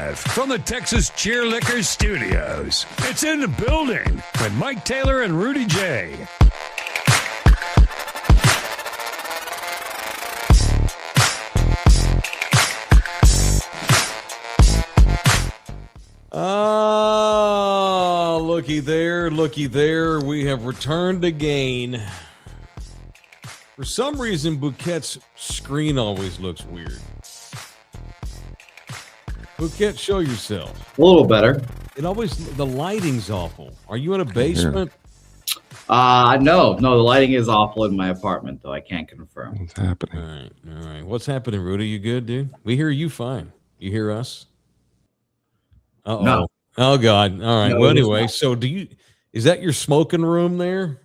live from the Texas Cheer Liquor Studios. It's in the building with Mike Taylor and Rudy J. Looky there. We have returned again. For some reason, Bouquet's screen always looks weird. Bouquet, show yourself. A little better. The lighting's awful. Are you in a basement? No, the lighting is awful in my apartment, though. I can't confirm. What's happening? All right. What's happening, Rudy? You good, dude? We hear you fine. You hear us? Uh-oh. No. Oh, God. All right. No, well, anyway, so is that your smoking room there?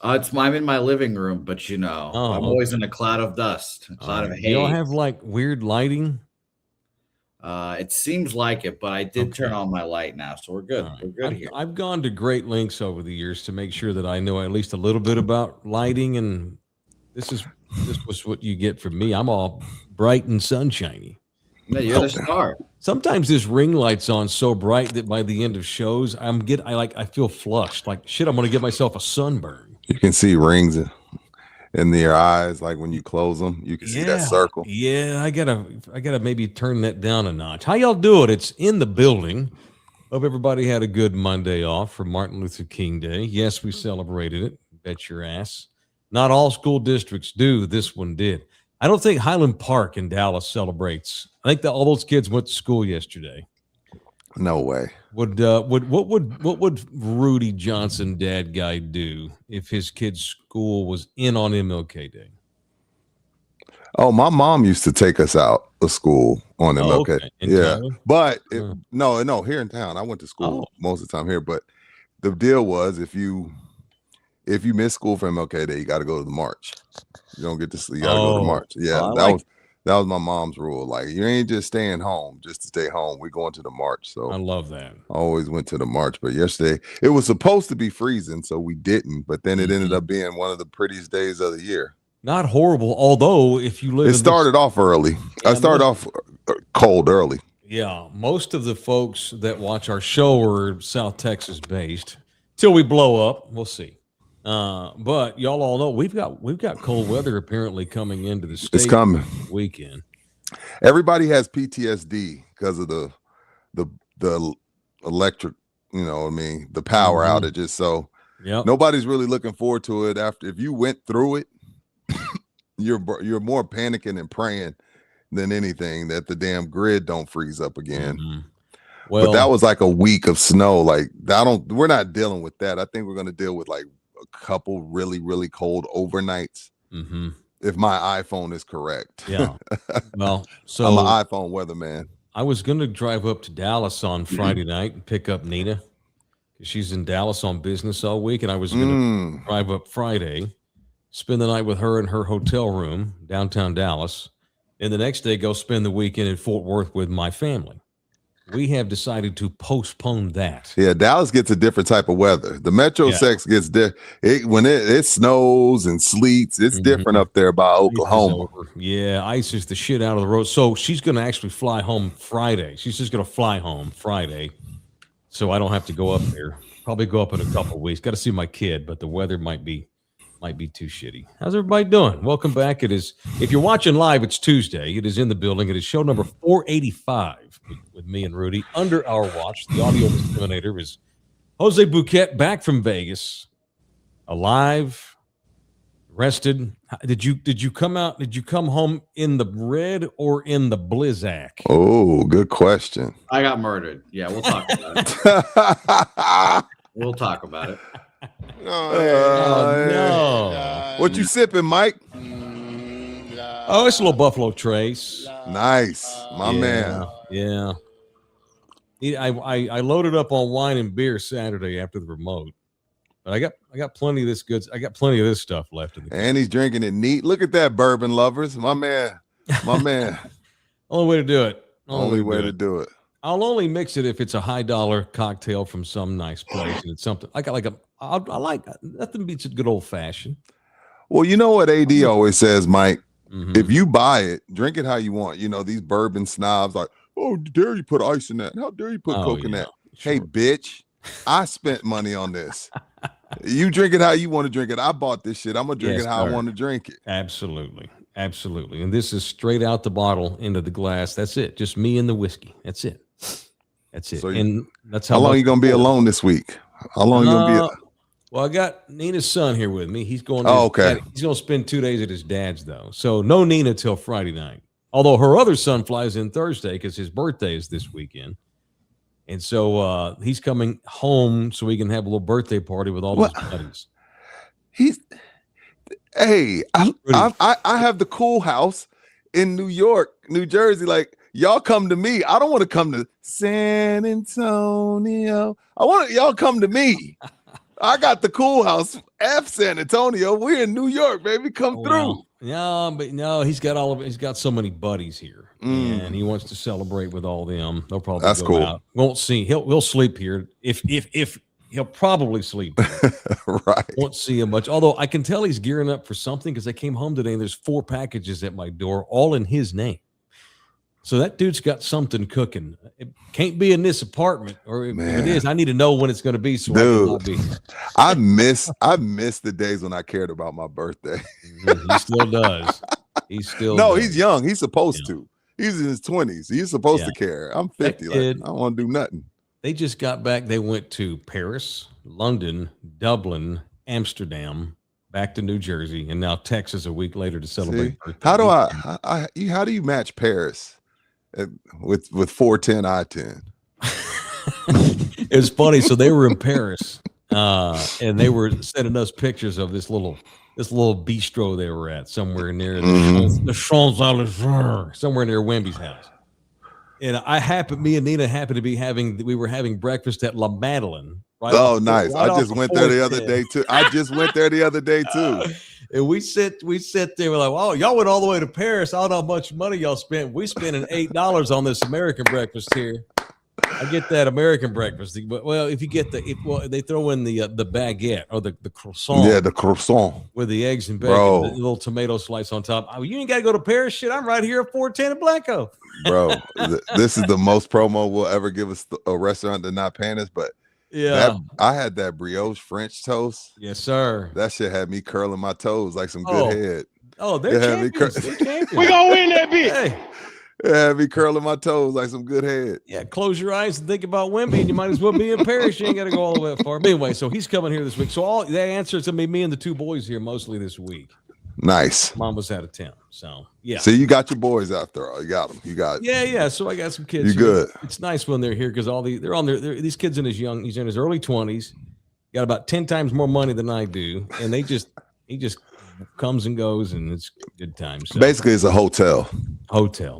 I'm in my living room, but I'm always in a cloud of dust, a cloud of haze. You don't have like weird lighting? It seems like it, but I did turn on my light now, so we're good. Right. We're good here. I've gone to great lengths over the years to make sure that I know at least a little bit about lighting, and this was what you get from me. I'm all bright and sunshiny. No, you're the star. Sometimes this ring light's on so bright that by the end of shows, I feel flushed. Like shit, I'm gonna get myself a sunburn. You can see rings in your eyes, like when you close them, you can see that circle. Yeah, I gotta maybe turn that down a notch. How y'all do it? It's in the building. Hope everybody had a good Monday off for Martin Luther King Day. Yes, we celebrated it. Bet your ass. Not all school districts do. This one did. I don't think Highland Park in Dallas celebrates. I think that all those kids went to school yesterday. No way. What would Rudy Johnson, dad guy, do if his kid's school was in on MLK Day? Oh, my mom used to take us out of school on MLK. Okay. Yeah, but no, here in town. I went to school most of the time here, but the deal was if you miss school for MLK Day, you got to go to the march. You don't get to sleep. You got to go to the march. Yeah, that was my mom's rule. Like, you ain't just staying home just to stay home. We're going to the march. So I love that. I always went to the march. But yesterday, it was supposed to be freezing, so we didn't. But then it ended up being one of the prettiest days of the year. Not horrible, although if you live it started off early. I started off cold early. Yeah, most of the folks that watch our show are South Texas based. Till we blow up, we'll see. But y'all all know we've got cold weather apparently coming into the state. It's coming weekend. Everybody has PTSD because of the electric, the power outages. So nobody's really looking forward to it. After if you went through it, you're more panicking and praying than anything that the damn grid don't freeze up again. Mm-hmm. Well, but that was like a week of snow. Like we're not dealing with that. I think we're going to deal with like a couple really, really cold overnights. Mm-hmm. If my iPhone is correct. Yeah. Well, so I'm an iPhone weatherman. I was going to drive up to Dallas on Friday night and pick up Nina. She's in Dallas on business all week. And I was going to drive up Friday, spend the night with her in her hotel room, downtown Dallas. And the next day, go spend the weekend in Fort Worth with my family. We have decided to postpone that. Yeah, Dallas gets a different type of weather. The Metro Sex gets when it snows and sleets. It's different up there by Oklahoma. Yeah, ice is the shit out of the road. So she's going to actually fly home Friday. She's just going to fly home Friday, so I don't have to go up there. Probably go up in a couple of weeks. Got to see my kid, but the weather might be too shitty. How's everybody doing? Welcome back. It is, if you're watching live, it's Tuesday. It is in the building. It is show number 485 with me and Rudy under our watch. The audio discriminator is Jose Bouquet, back from Vegas, alive, rested. Did you come home in the red or in the blizzak? Oh, good question. I got murdered. Yeah, we'll talk about it. We'll talk about it. No. What you sipping, Mike? Oh, it's a little Buffalo Trace. Nice, my man. Yeah. I loaded up on wine and beer Saturday after the remote, but I got plenty of this goods. I got plenty of this stuff left in the and he's drinking it neat. Look at that, bourbon lovers, my man. Only way to do it. Only way to do it. I'll only mix it if it's a $high cocktail from some nice place and it's something I like. Nothing beats a good old fashioned. Well, you know what AD always says, Mike. If you buy it, drink it how you want. These bourbon snobs like, Oh, dare you put ice in that? How dare you put Coke in that? Sure. Hey, bitch, I spent money on this. You drink it how you want to drink it. I bought this shit. I'm going to drink it how I want to drink it. Absolutely. Absolutely. And this is straight out the bottle into the glass. That's it. Just me and the whiskey. That's it. That's it. So and that's how long are you going to be alone this week? How long are you going to be? Well, I got Nina's son here with me. He's going. Okay. He's going to spend 2 days at his dad's, though. So no Nina till Friday night. Although her other son flies in Thursday because his birthday is this weekend. And so he's coming home so we can have a little birthday party with all his buddies. I have the cool house in New York, New Jersey. Like, y'all come to me. I don't want to come to San Antonio. I want y'all come to me. I got the cool house. F San Antonio. We're in New York, baby. Come through. No, but no, he's got he's got so many buddies here, and he wants to celebrate with all them. They'll probably go cool. out. Won't see. He'll sleep here. If he'll probably sleep here. Right. Won't see him much. Although I can tell he's gearing up for something because I came home today and there's 4 packages at my door, all in his name. So that dude's got something cooking. It can't be in this apartment, or if it is, I need to know when it's going to be. So I miss the days when I cared about my birthday. He still does. He's young. He's supposed to. He's in his 20s. He's supposed to care. I'm 50. I don't want to do nothing. They just got back. They went to Paris, London, Dublin, Amsterdam, back to New Jersey, and now Texas a week later to celebrate. How do you match Paris with 410 I-10? It's funny. So they were in Paris, and they were sending us pictures of this little bistro they were at somewhere near the Champs-Élysées, somewhere near Wemby's house. And me and Nina happened to be we were having breakfast at La Madeleine. Right nice. I just went there the other day too. And we sit there. We're like, wow, y'all went all the way to Paris. I don't know how much money y'all spent. We spending $8 on this American breakfast here. I get that American breakfast. Well, if you get they throw in the baguette or the croissant. Yeah, the croissant with the eggs and bacon, the little tomato slice on top. Oh, you ain't got to go to Paris. Shit, I'm right here at 410 in Blanco. Bro, this is the most promo we'll ever give a restaurant that not paying us. But I had that brioche French toast. Yes, sir. That shit had me curling my toes like some good head. Oh, they're champions. We gonna win that bitch. Hey. It had me curling my toes like some good head. Yeah, close your eyes and think about Wemby, and you might as well be in Paris. You ain't got to go all the way far. But anyway, so he's coming here this week. So all the answer is going to be me and the 2 boys here mostly this week. Nice. Mom was out of town, so yeah. So you got your boys after all. You got them. You got. Yeah. So I got some kids. You good? It's nice when they're here because they're on these kids he's in his early 20s, got about 10 times more money than I do, and he just comes and goes, and it's a good time. So basically, it's a hotel.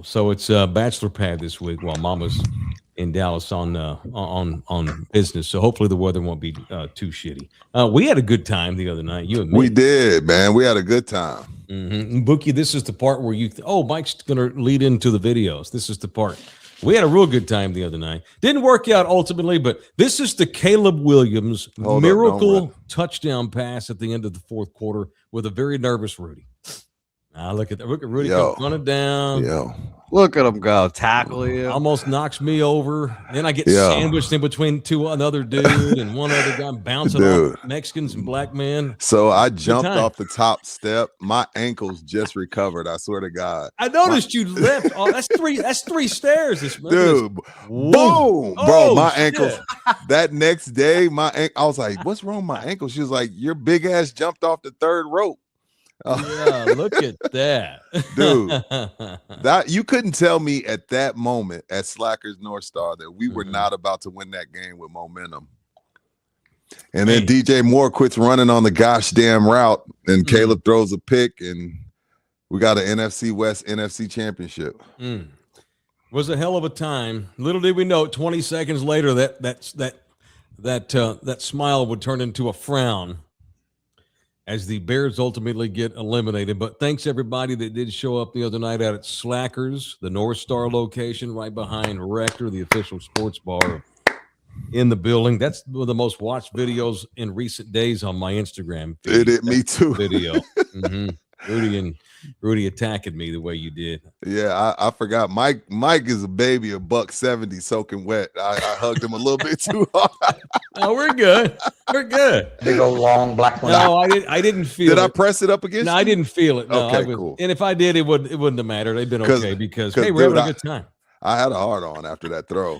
So it's a bachelor pad this week while Mama's in Dallas on business. So hopefully the weather won't be too shitty. We had a good time the other night. You and me. We did, man. We had a good time. Mm-hmm. Bookie, this is the part where Mike's gonna lead into the videos. This is the part. We had a real good time the other night. Didn't work out ultimately, but this is the Caleb Williams miracle touchdown pass at the end of the 4th quarter with a very nervous Rudy. Look at Rudy running down. Look at him go tackle you. Almost knocks me over. Then I get sandwiched in between another dude and one other guy bouncing off Mexicans and black men. So I jumped off the top step. My ankles just recovered. I swear to God. I noticed you left. Oh, that's 3 stairs. Dude, boom, bro. My ankles. That next day, I was like, "What's wrong with my ankle?" She was like, "Your big ass jumped off the 3rd rope." Yeah, look at that, dude. That you couldn't tell me at that moment at Slackers North Star that we were not about to win that game with momentum. And then DJ Moore quits running on the gosh damn route, and Caleb throws a pick, and we got an NFC West NFC championship. Was a hell of a time. Little did we know, 20 seconds later, that smile would turn into a frown as the Bears ultimately get eliminated. But thanks everybody that did show up the other night out at Slackers, the North Star location right behind Rector, the official sports bar in the building. That's one of the most watched videos in recent days on my Instagram feed. Me too. Video. Rudy attacking me the way you did. Yeah, I forgot. Mike is a baby, a $170 soaking wet. I hugged him a little bit too hard. Oh, we're good. We're good. Big old long black one. No, I didn't feel it. Did I press it up against No, you? I didn't feel it. No, okay, cool. And if I did, it wouldn't have mattered. They'd been okay because hey, we're having a good time. I had a hard on after that throw.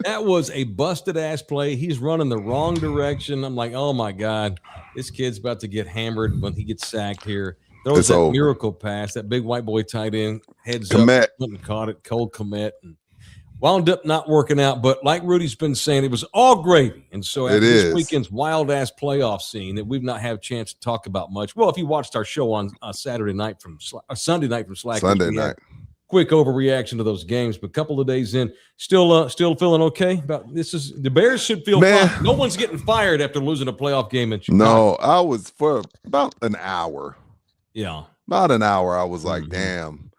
That was a busted ass play. He's running the wrong direction. I'm like, oh my God, this kid's about to get hammered when he gets sacked here. Throws that miracle pass, that big white boy tight end, heads up, and caught it, cold Komet, and wound up not working out. But like Rudy's been saying, it was all gravy. And so after this weekend's wild ass playoff scene that we've not had a chance to talk about much. Well, if you watched our show on Sunday night from Slack, Sunday night. Quick overreaction to those games, but a couple of days in, still feeling okay about this. Is the Bears should feel fine. No one's getting fired after losing a playoff game in Chicago. No, I was for about an hour. Yeah, about an hour. I was like, damn.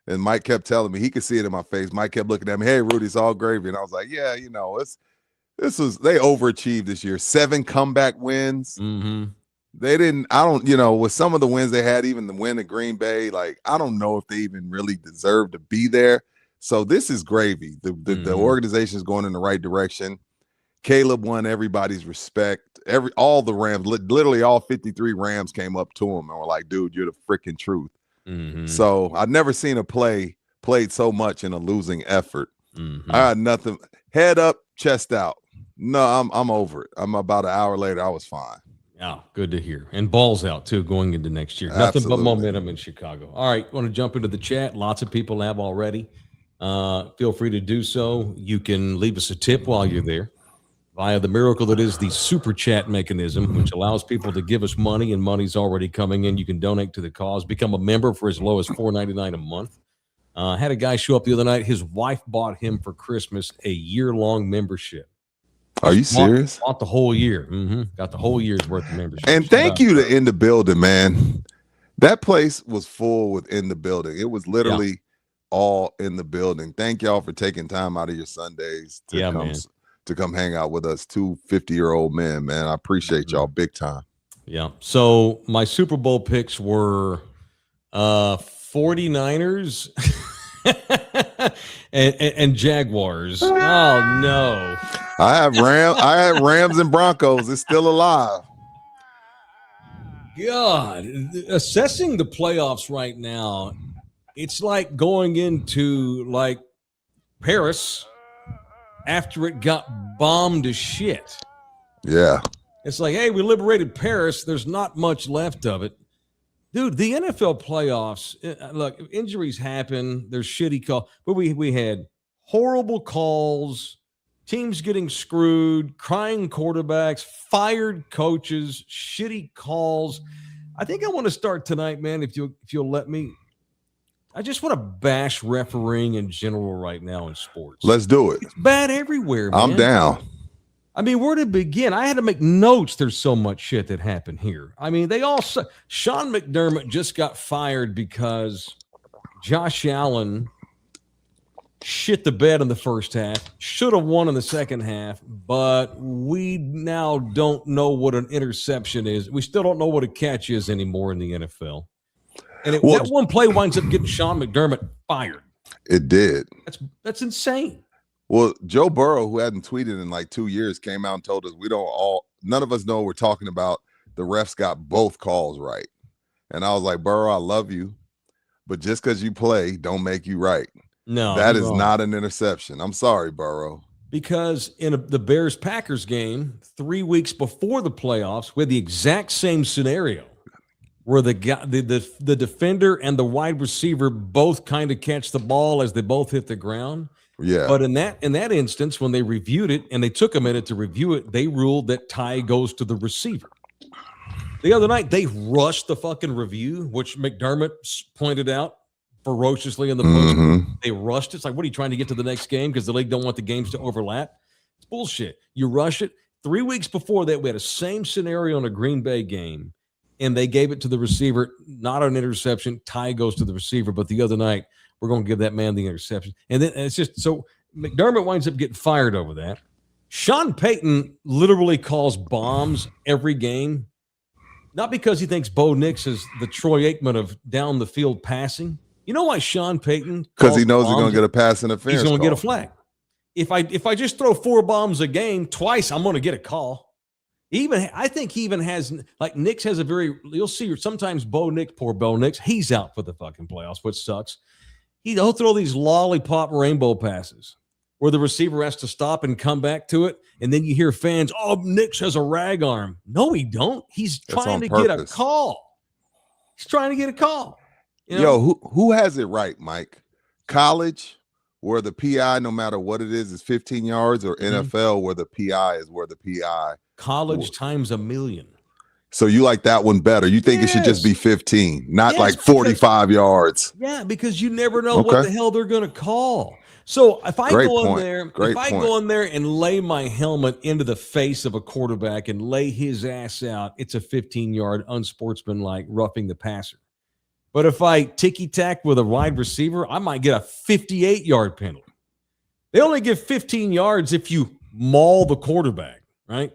And Mike kept telling me, he could see it in my face. Mike kept looking at me, hey, Rudy, it's all gravy. And I was like, yeah, they overachieved this year. 7 comeback wins. They didn't, with some of the wins they had, even the win at Green Bay, like, I don't know if they even really deserve to be there. So this is gravy. The organization is going in the right direction. Caleb won everybody's respect. All the Rams, literally all 53 Rams came up to him and were like, dude, you're the freaking truth. So I've never seen a play played so much in a losing effort. I had nothing. Head up, chest out. No, I'm over it. I'm about an hour later. I was fine. Yeah, good to hear. And balls out, too, going into next year. Nothing but momentum in Chicago. All right, want to jump into the chat? Lots of people have already. Feel free to do so. You can leave us a tip while you're there via the miracle that is the super chat mechanism, which allows people to give us money, and money's already coming in. You can donate to the cause. Become a member for as low as $4.99 a month. Had a guy show up the other night. His wife bought him for Christmas a year-long membership. Are you serious? Bought the whole year. Got the whole year's worth of membership. And thank you to In the Building, man. That place was full with In the Building. It was literally all in the building. Thank y'all for taking time out of your Sundays to come hang out with us, 2 50-year-old men, man. I appreciate y'all big time. Yeah. So my Super Bowl picks were 49ers and Jaguars. Oh no. I had Rams and Broncos. It's still alive. God, assessing the playoffs right now, it's like going into like Paris after it got bombed to shit. Yeah. It's like, hey, we liberated Paris. There's not much left of it. Dude, the NFL playoffs, look, injuries happen. There's shitty calls. But we had horrible calls, teams getting screwed, crying quarterbacks, fired coaches, shitty calls. I think I want to start tonight, man, if you'll let me. I just want to bash refereeing in general right now in sports. Let's do it. It's bad everywhere, man. I'm down. I mean, where to begin? I had to make notes. There's so much shit that happened here. I mean, Sean McDermott just got fired because Josh Allen shit the bed in the first half, should have won in the second half, but we now don't know what an interception is. We still don't know what a catch is anymore in the NFL. And that one play winds up getting Sean McDermott fired. It did. That's insane. Well, Joe Burrow, who hadn't tweeted in like 2 years, came out and told us none of us know what we're talking about. The refs got both calls right. And I was like, Burrow, I love you, but just because you play don't make you right. No, that is not an interception. I'm sorry, Burrow. Because in the Bears-Packers game 3 weeks before the playoffs, we had the exact same scenario where the defender and the wide receiver both kind of catch the ball as they both hit the ground. Yeah. But in that instance, when they reviewed it and they took a minute to review it, they ruled that tie goes to the receiver. The other night, they rushed the fucking review, which McDermott pointed out ferociously in the post. They rushed it. It's like, what are you trying to get to the next game because the league don't want the games to overlap? It's bullshit. You rush it. 3 weeks before that, we had a same scenario in a Green Bay game, and they gave it to the receiver, not an interception. Tie goes to the receiver. But the other night, we're going to give that man the interception. And then it's just so McDermott winds up getting fired over that. Sean Payton literally calls bombs every game. Not because he thinks Bo Nix is the Troy Aikman of down the field passing. You know why Sean Payton? Because he knows he's going to get a pass interference. He's going to get a flag. If I just throw 4 bombs a game twice, I'm going to get a call. I think he even has, like, Nix has a very, you'll see sometimes poor Bo Nix, he's out for the fucking playoffs, which sucks. He'll throw these lollipop rainbow passes where the receiver has to stop and come back to it. And then you hear fans, oh, Nix has a rag arm. No, he don't. He's trying to get a call. He's trying to get a call. You know? Yo, who has it right, Mike? College, where the PI, no matter what it is 15 yards, or NFL, where the PI is where the PI. College times a million. So you like that one better? You think it should just be 15, not like 45 yards? Yeah, because you never know what the hell they're going to call. So if I go in there and lay my helmet into the face of a quarterback and lay his ass out, it's a 15-yard unsportsmanlike roughing the passer. But if I ticky-tack with a wide receiver, I might get a 58-yard penalty. They only give 15 yards if you maul the quarterback, right?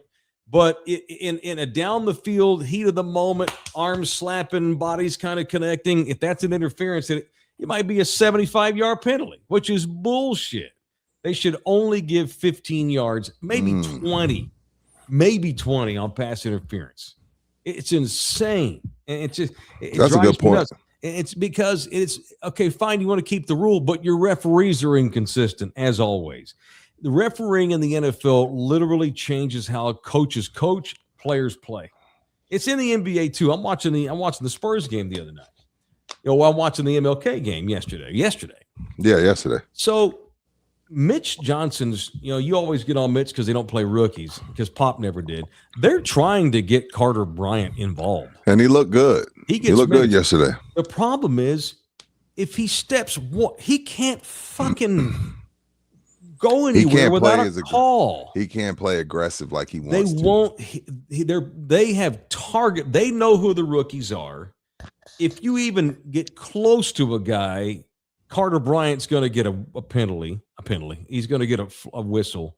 But in a down the field, heat of the moment, arms slapping, bodies kind of connecting, if that's an interference, it might be a 75-yard penalty, which is bullshit. They should only give 15 yards, maybe 20 on pass interference. It's insane. And that's a good point. Nuts. It's because it's okay, fine, you want to keep the rule, but your referees are inconsistent, as always. The refereeing in the NFL literally changes how coaches coach, players play. It's in the NBA too. I'm watching the Spurs game the other night. I'm watching the MLK game yesterday. Yeah, yesterday. So Mitch Johnson's, you always get on Mitch because they don't play rookies, because Pop never did. They're trying to get Carter Bryant involved. And he looked good. He looked good yesterday. The problem is, if he steps, he can't fucking go anywhere without a call. He can't play aggressive like he wants to. They won't. They have target. They know who the rookies are. If you even get close to a guy, Carter Bryant's going to get a penalty. He's going to get a whistle.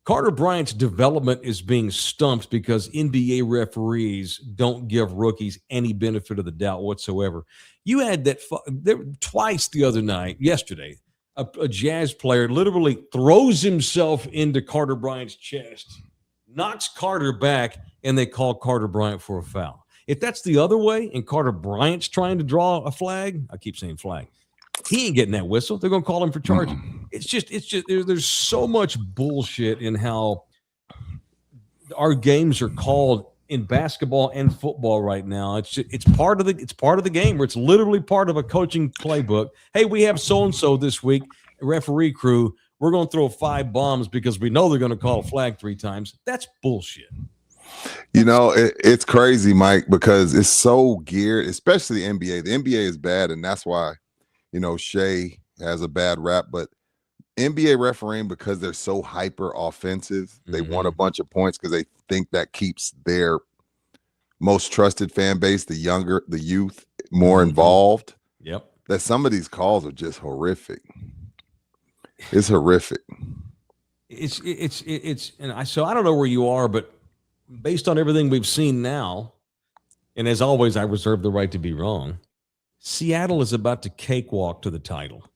Carter Bryant's development is being stumped because NBA referees don't give rookies any benefit of the doubt whatsoever. You had that twice the other night, yesterday. A Jazz player literally throws himself into Carter Bryant's chest, knocks Carter back, and they call Carter Bryant for a foul. If that's the other way and Carter Bryant's trying to draw a flag, I keep saying flag, he ain't getting that whistle. They're going to call him for charging. It's just there's so much bullshit in how our games are called in basketball and football right now. It's part of the game where it's literally part of a coaching playbook. Hey, we have so-and-so this week, referee crew. We're going to throw 5 bombs because we know they're going to call a flag 3 times. That's bullshit. It's crazy, Mike, because it's so geared, especially the NBA. The NBA is bad, and that's why, Shea has a bad rap. But NBA refereeing, because they're so hyper offensive, they want a bunch of points because they think that keeps their most trusted fan base, the youth, more involved. Yep. That some of these calls are just horrific. It's horrific. So I don't know where you are, but based on everything we've seen now, and as always, I reserve the right to be wrong, Seattle is about to cakewalk to the title.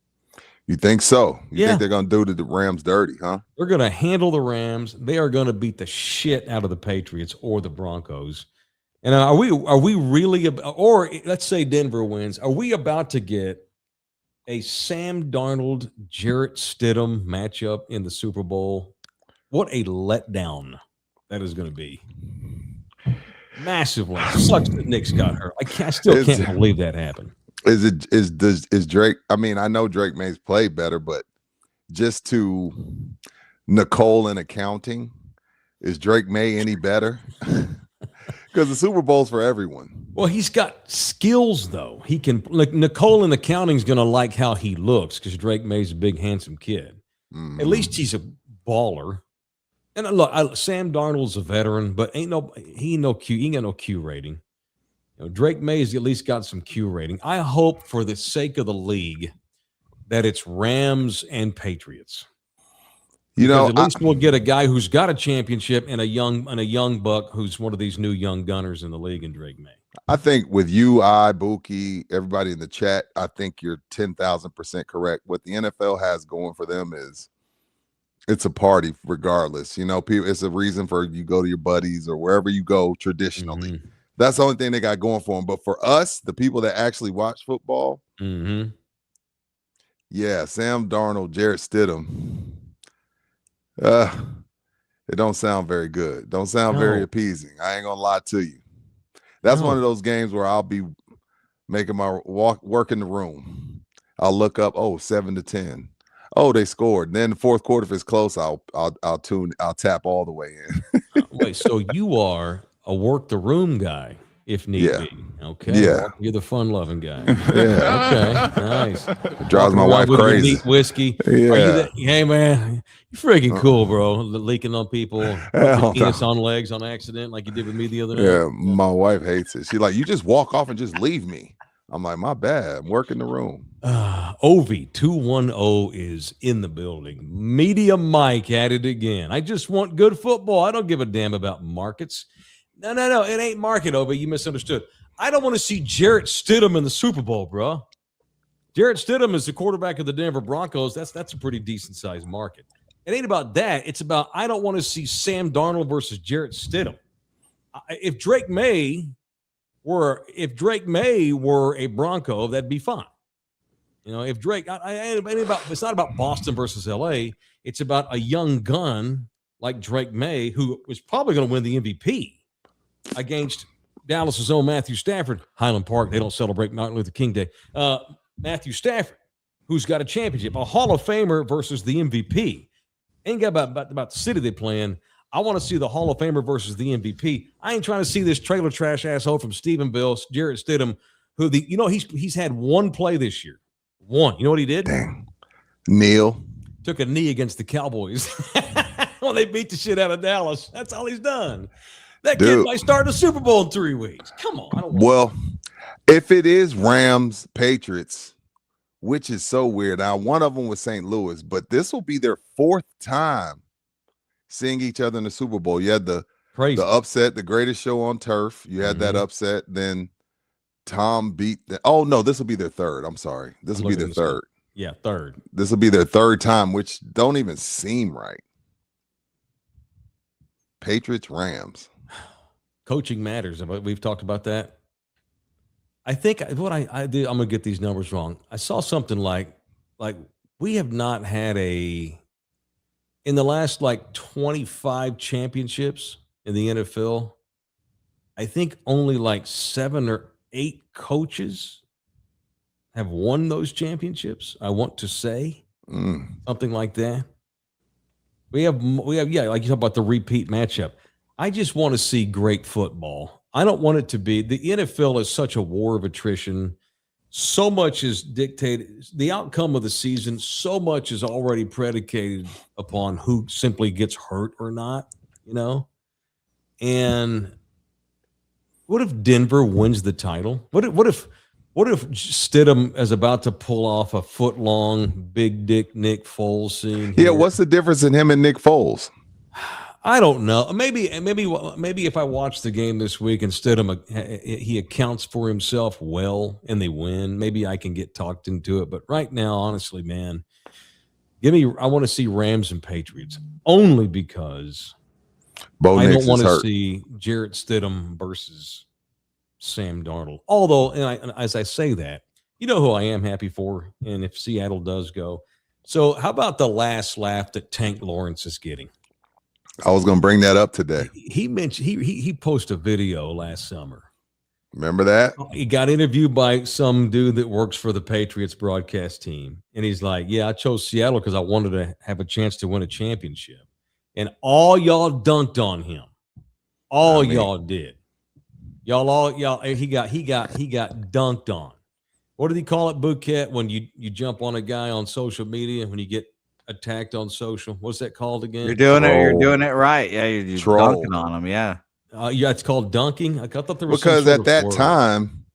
You think so? You think they're going to do the Rams dirty, huh? They're going to handle the Rams. They are going to beat the shit out of the Patriots or the Broncos. And are we really, or let's say Denver wins, are we about to get a Sam Darnold, Jarrett Stidham matchup in the Super Bowl? What a letdown that is going to be. Massively. Sucks that Nick's got hurt. I still can't believe that happened. Is Drake? I mean, I know Drake May's played better, but just to Nicole in accounting, is Drake May any better? Because the Super Bowl's for everyone. Well, he's got skills though. He can, like, Nicole in accounting's going to like how he looks because Drake May's a big, handsome kid. At least he's a baller. And look, Sam Darnold's a veteran, but he ain't no Q rating. Drake May's at least got some Q rating. I hope, for the sake of the league, that it's Rams and Patriots. At least we'll get a guy who's got a championship and a young buck who's one of these new young gunners in the league in Drake May. I think with you, Bookie, everybody in the chat, I think you're 10,000% correct. What the NFL has going for them is it's a party regardless. People, it's a reason for you go to your buddies or wherever you go traditionally. Mm-hmm. That's the only thing they got going for them. But for us, the people that actually watch football, yeah, Sam Darnold, Jarrett Stidham, it don't sound very good. Don't sound very appeasing. I ain't gonna lie to you. That's one of those games where I'll be making my work in the room. I'll look up, 7-10. Oh, they scored. Then the fourth quarter, if it's close, I'll tap all the way in. Wait, so you are a work the room guy if need be. Okay. Yeah. You're the fun loving guy. Yeah. Okay. Nice. It drives my wife crazy. Neat whiskey. Yeah. Hey man, you're freaking cool, bro. Leaking on people, penis on legs on accident, like you did with me the other night. Yeah, my wife hates it. She's like, you just walk off and just leave me. I'm like, my bad. I'm working the room. Ovi 210 is in the building. Media Mike at it again. I just want good football. I don't give a damn about markets. No. It ain't market, Ovi. You misunderstood. I don't want to see Jarrett Stidham in the Super Bowl, bro. Jarrett Stidham is the quarterback of the Denver Broncos. That's a pretty decent sized market. It ain't about that. It's about I don't want to see Sam Darnold versus Jarrett Stidham. If Drake May were a Bronco, that'd be fine. If Drake, it's not about Boston versus LA. It's about a young gun like Drake May, who was probably going to win the MVP against Dallas's own Matthew Stafford. Highland Park, they don't celebrate Martin Luther King Day. Matthew Stafford, who's got a championship, a Hall of Famer versus the MVP. Ain't got about the city they play in. I want to see the Hall of Famer versus the MVP. I ain't trying to see this trailer trash asshole from Stephenville, Jarrett Stidham, who he's had one play this year. One. You know what he did? Dang. Neil. Took a knee against the Cowboys when they beat the shit out of Dallas. That's all he's done. That kid might start the Super Bowl in 3 weeks. Come on. If it is Rams, Patriots, which is so weird. Now, one of them was St. Louis, but this will be their fourth time seeing each other in the Super Bowl. You had the upset, the greatest show on turf. You had that upset. Then Tom beat this will be their third. I'm sorry. This will be their third. Yeah, third. This will be their third time, which don't even seem right. Patriots, Rams. Coaching matters. We've talked about that. I think what I did, I'm going to get these numbers wrong. I saw something like we have not had in the last 25 championships in the NFL, I think only 7 or 8 coaches have won those championships. I want to say something like that. We have, like you talk about the repeat matchup. I just want to see great football. I don't want it to be the NFL is such a war of attrition. So much is dictated. The outcome of the season, so much is already predicated upon who simply gets hurt or not, And what if Denver wins the title? What if Stidham is about to pull off a foot-long big dick Nick Foles scene here? Yeah, what's the difference in him and Nick Foles? I don't know. Maybe if I watch the game this week and Stidham, he accounts for himself well and they win, maybe I can get talked into it. But right now, honestly, man, I want to see Rams and Patriots only because I don't want to see Jarrett Stidham versus Sam Darnold. Although, as I say that, you know who I am happy for, and if Seattle does go. So how about the last laugh that Tank Lawrence is getting? I was going to bring that up today. He mentioned he posted a video last summer. Remember that? He got interviewed by some dude that works for the Patriots broadcast team. And he's like, yeah, I chose Seattle because I wanted to have a chance to win a championship. And all y'all dunked on him. Y'all did. He got dunked on. What did he call it, Bookie, when you jump on a guy on social media when you get attacked on social? What's that called again? You're doing it right. Yeah, you're dunking on them. Yeah. It's called dunking. I thought there was because at that time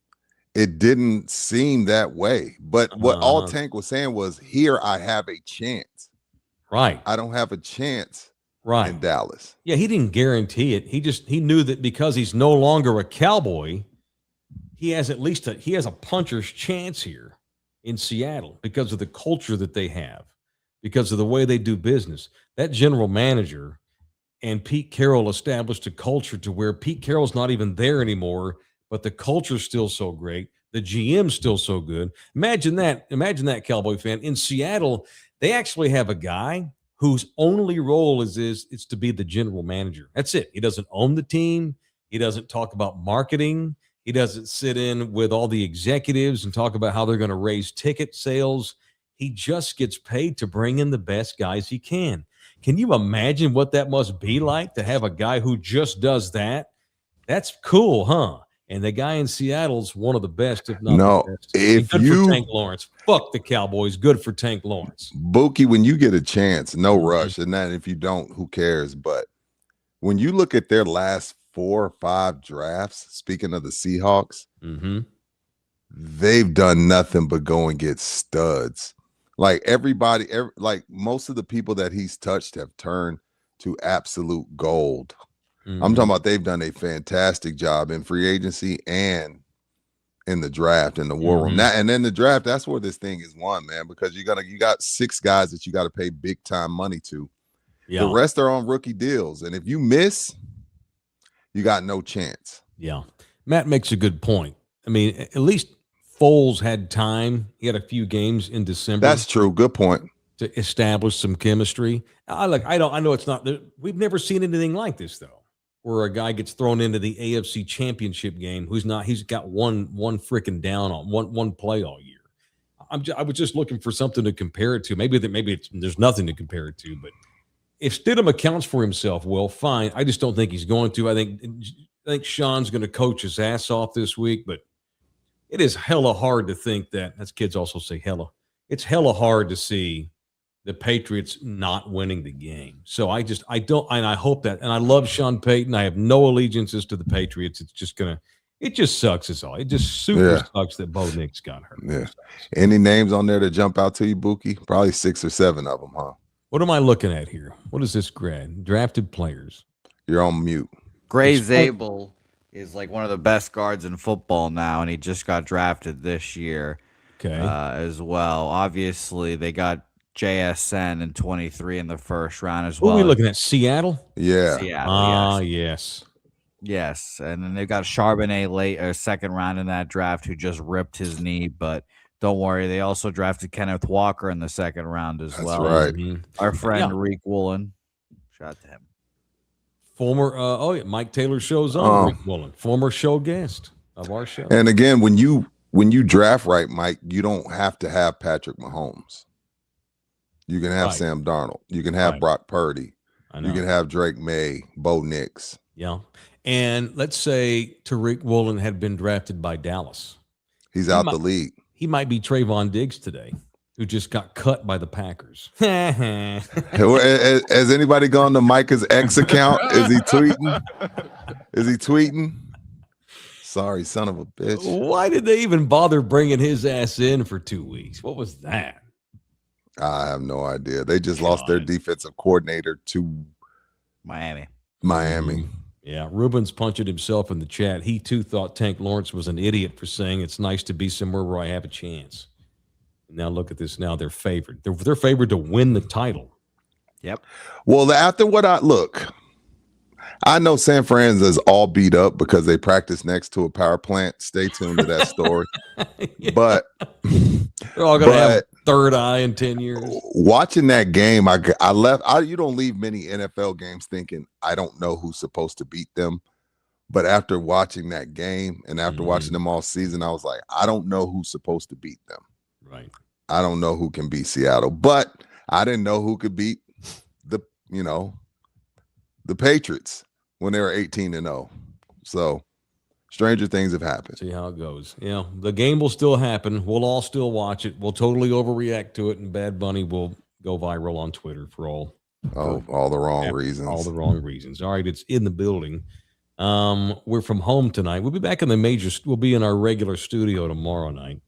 it didn't seem that way. But what all Tank was saying was, here I have a chance. Right. I don't have a chance in Dallas. Yeah, he didn't guarantee it. He knew that because he's no longer a Cowboy, he has a puncher's chance here in Seattle because of the culture that they have, because of the way they do business. That general manager and Pete Carroll established a culture to where Pete Carroll's not even there anymore, but the culture's still so great. The GM's still so good. Imagine that, Cowboy fan. In Seattle, they actually have a guy whose only role is to be the general manager. That's it. He doesn't own the team. He doesn't talk about marketing. He doesn't sit in with all the executives and talk about how they're going to raise ticket sales. He just gets paid to bring in the best guys he can. Can you imagine what that must be like to have a guy who just does that? That's cool, huh? And the guy in Seattle's one of the best, if not the best. If good for Tank Lawrence. Fuck the Cowboys. Good for Tank Lawrence. Bookie, when you get a chance, no rush. And then if you don't, who cares? But when you look at their last 4 or 5 drafts, speaking of the Seahawks, they've done nothing but go and get studs. Like everybody, like most of the people that he's touched have turned to absolute gold. I'm talking about they've done a fantastic job in free agency and in the draft, in the war room. And then the draft, that's where this thing is won, man, because you got 6 guys that you got to pay big time money to. The rest are on rookie deals. And if you miss, you got no chance. Yeah. Matt makes a good point. I mean, at least Foles had time. He had a few games in December. That's true. Good point. To establish some chemistry. I know it's not. We've never seen anything like this though, where a guy gets thrown into the AFC Championship game he's got one freaking down on one play all year. I was just looking for something to compare it to. Maybe there's nothing to compare it to. But if Stidham accounts for himself, well, fine. I just don't think he's going to. I think Sean's going to coach his ass off this week, but it is hella hard to think that, as kids also say hella, it's hella hard to see the Patriots not winning the game. So I don't, and I hope that, and I love Sean Payton. I have no allegiances to the Patriots. It just sucks is all. It just super sucks that Bo Nix got hurt. Yeah. Any names on there that jump out to you, Bookie? Probably 6 or 7 of them, huh? What am I looking at here? What is this grad? Drafted players. You're on mute. Gray Zabel is like one of the best guards in football now, and he just got drafted this year as well. Obviously, they got JSN in 23 in the first round as well. What are we looking at? Seattle? Yeah. Seattle, yes. Yes, and then they got Charbonnet late or second round in that draft who just ripped his knee, but don't worry, they also drafted Kenneth Walker in the second round as well. That's right. Our friend Reek Woolen. Shout out to him. Former Mike Taylor shows on Reek Woolen, former show guest of our show. And again, when you draft right, Mike, you don't have to have Patrick Mahomes. You can have Sam Darnold. You can have Brock Purdy. You can have Drake May, Bo Nix. Yeah. And let's say Tariq Woolen had been drafted by Dallas. He's out the league. He might be Trayvon Diggs today, who just got cut by the Packers. Has anybody gone to Micah's X account? Is he tweeting? Sorry, son of a bitch. Why did they even bother bringing his ass in for 2 weeks? What was that? I have no idea. They just lost their defensive coordinator to Miami. Yeah, Ruben's punching himself in the chat. He, too, thought Tank Lawrence was an idiot for saying it's nice to be somewhere where I have a chance. Now look at this. Now they're favored. They're favored to win the title. Yep. Well, after what I know San Fran's is all beat up because they practice next to a power plant. Stay tuned to that story. But they're all going to have third eye in 10 years. Watching that game, I left. You don't leave many NFL games thinking, I don't know who's supposed to beat them. But after watching that game and after watching them all season, I was like, I don't know who's supposed to beat them. Right. I don't know who can beat Seattle, but I didn't know who could beat the Patriots when they were 18-0. So stranger things have happened. See how it goes. Yeah, the game will still happen. We'll all still watch it. We'll totally overreact to it, and Bad Bunny will go viral on Twitter for all the wrong reasons. All the wrong reasons. All right, it's in the building. We're from home tonight. We'll be back in we'll be in our regular studio tomorrow night.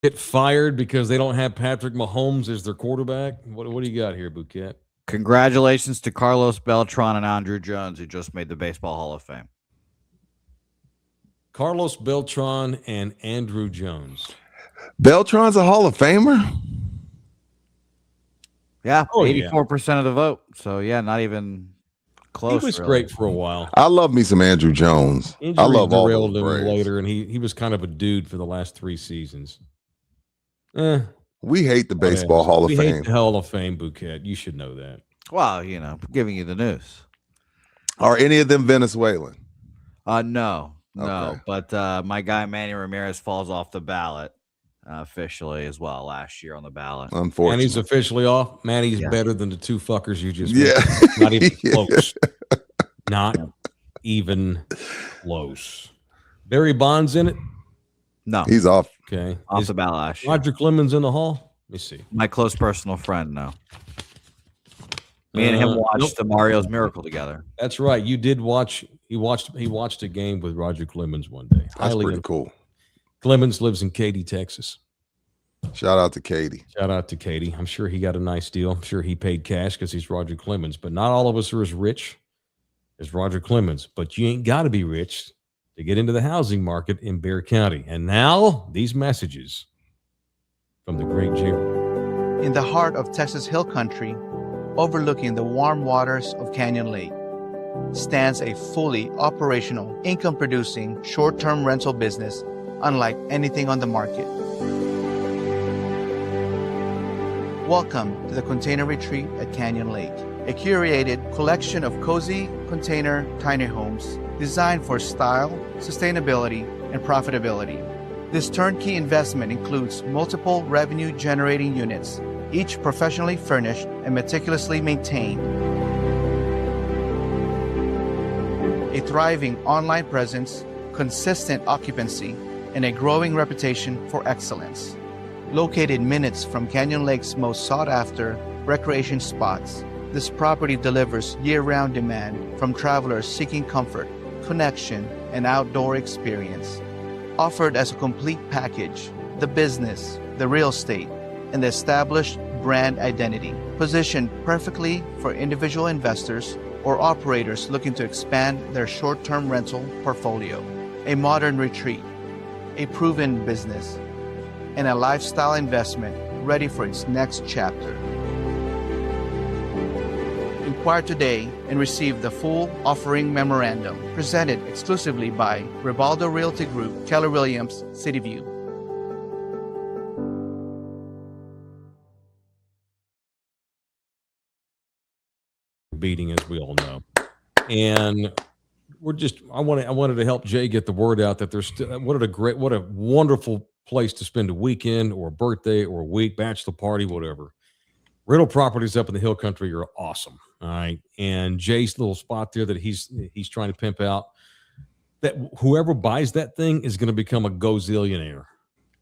get fired because they don't have Patrick Mahomes as their quarterback? What do you got here, Bouquet? Congratulations to Carlos Beltran and Andrew Jones, who just made the Baseball Hall of Fame. Carlos Beltran and Andrew Jones. Beltran's a Hall of Famer? Yeah, 84% of the vote. So, yeah, not even close. He was great for a while. I love me some Andrew Jones. Injuries I love all derailed those him Braves. later, and he was kind of a dude for the last 3 seasons. We hate the Baseball Hall of Fame. We hate the Hall of Fame, Bouquet. You should know that. Well, you know, giving you the news. Are any of them Venezuelan? No. Okay. But my guy Manny Ramirez falls off the ballot officially as well last year on the ballot. Unfortunately. Manny's officially off. Manny's better than the 2 fuckers you just mentioned. Not even close. Not even close. Barry Bonds in it? No. He's off. Okay. Off the ballot last year. Roger Clemens in the Hall? Let me see. My close personal friend, no. Me and him watched the Mario's Miracle together. That's right. You did watch. He watched a game with Roger Clemens one day. That's pretty cool. Clemens lives in Katy, Texas. Shout out to Katy. Shout out to Katy. I'm sure he got a nice deal. I'm sure he paid cash because he's Roger Clemens. But not all of us are as rich as Roger Clemens. But you ain't got to be rich to get into the housing market in Bexar County. And now these messages from the great Jay. In the heart of Texas Hill Country, overlooking the warm waters of Canyon Lake, stands a fully operational, income-producing, short-term rental business unlike anything on the market. Welcome to the Container Retreat at Canyon Lake, a curated collection of cozy container tiny homes designed for style, sustainability, and profitability. This turnkey investment includes multiple revenue-generating units, each professionally furnished and meticulously maintained. A thriving online presence, consistent occupancy, and a growing reputation for excellence. Located minutes from Canyon Lake's most sought-after recreation spots, this property delivers year-round demand from travelers seeking comfort, connection, and outdoor experience. Offered as a complete package, the business, the real estate, and the established brand identity, positioned perfectly for individual investors or operators looking to expand their short-term rental portfolio. A modern retreat, a proven business, and a lifestyle investment ready for its next chapter. Inquire today and receive the full offering memorandum presented exclusively by Ribaldo Realty Group, Keller Williams, City View. Beating, as we all know, and I wanted to help Jay get the word out that there's still what a wonderful place to spend a weekend or a birthday or a week, bachelor party, whatever. Rental properties up in the Hill Country are awesome. All right, and Jay's little spot there that he's trying to pimp out, that whoever buys that thing is going to become a gazillionaire,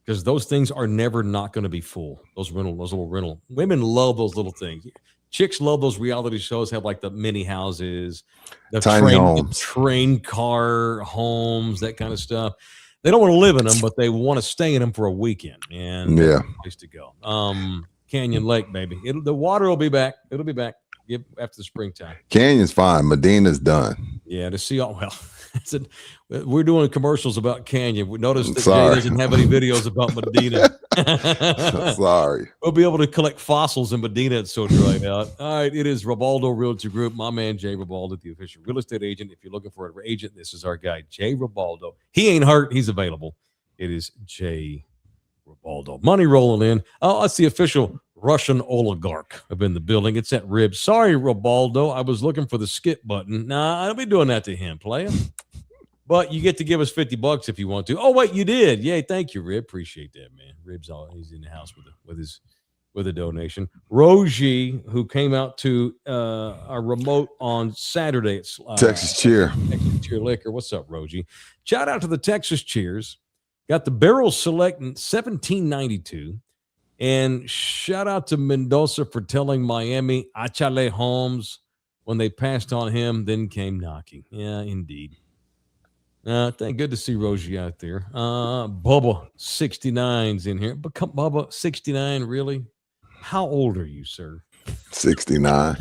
because those things are never not going to be full. Those little rental women love those little things. Chicks love those reality shows, have like the mini houses, the tiny homes, the train car homes, that kind of stuff. They don't want to live in them, but they want to stay in them for a weekend. And that's the place to go. Canyon Lake, baby. The water will be back. It'll be back after the springtime. Canyon's fine. Medina's done. Yeah, to see all we're doing commercials about Canyon. We noticed that Jay doesn't have any videos about Medina. Sorry. We'll be able to collect fossils in Medina. It's so dried out. All right, it is Ribaldo Realty Group. My man Jay Ribaldo, the official real estate agent. If you're looking for an agent, this is our guy, Jay Ribaldo. He ain't hurt. He's available. It is Jay Ribaldo. Money rolling in. Oh, that's the official Russian oligarch up in the building. It's at Ribs. Sorry, Ribaldo. I was looking for the skip button. Nah, I'll be doing that to him, player. But you get to give us $50 if you want to. Oh, wait, you did. Yay, thank you, Rib. Appreciate that, man. Rib's he's in the house with a donation. Rogie, who came out to our remote on Saturday at Texas Cheer. Texas Cheer Liquor. What's up, Rogie? Shout out to the Texas Cheers. Got the Barrel Select in 1792. And shout out to Mendoza for telling Miami, Achale Holmes, when they passed on him, then came knocking. Yeah, indeed. Thank good to see Rosie out there. Bubba 69's in here. But Bubba 69, really? How old are you, sir? 69.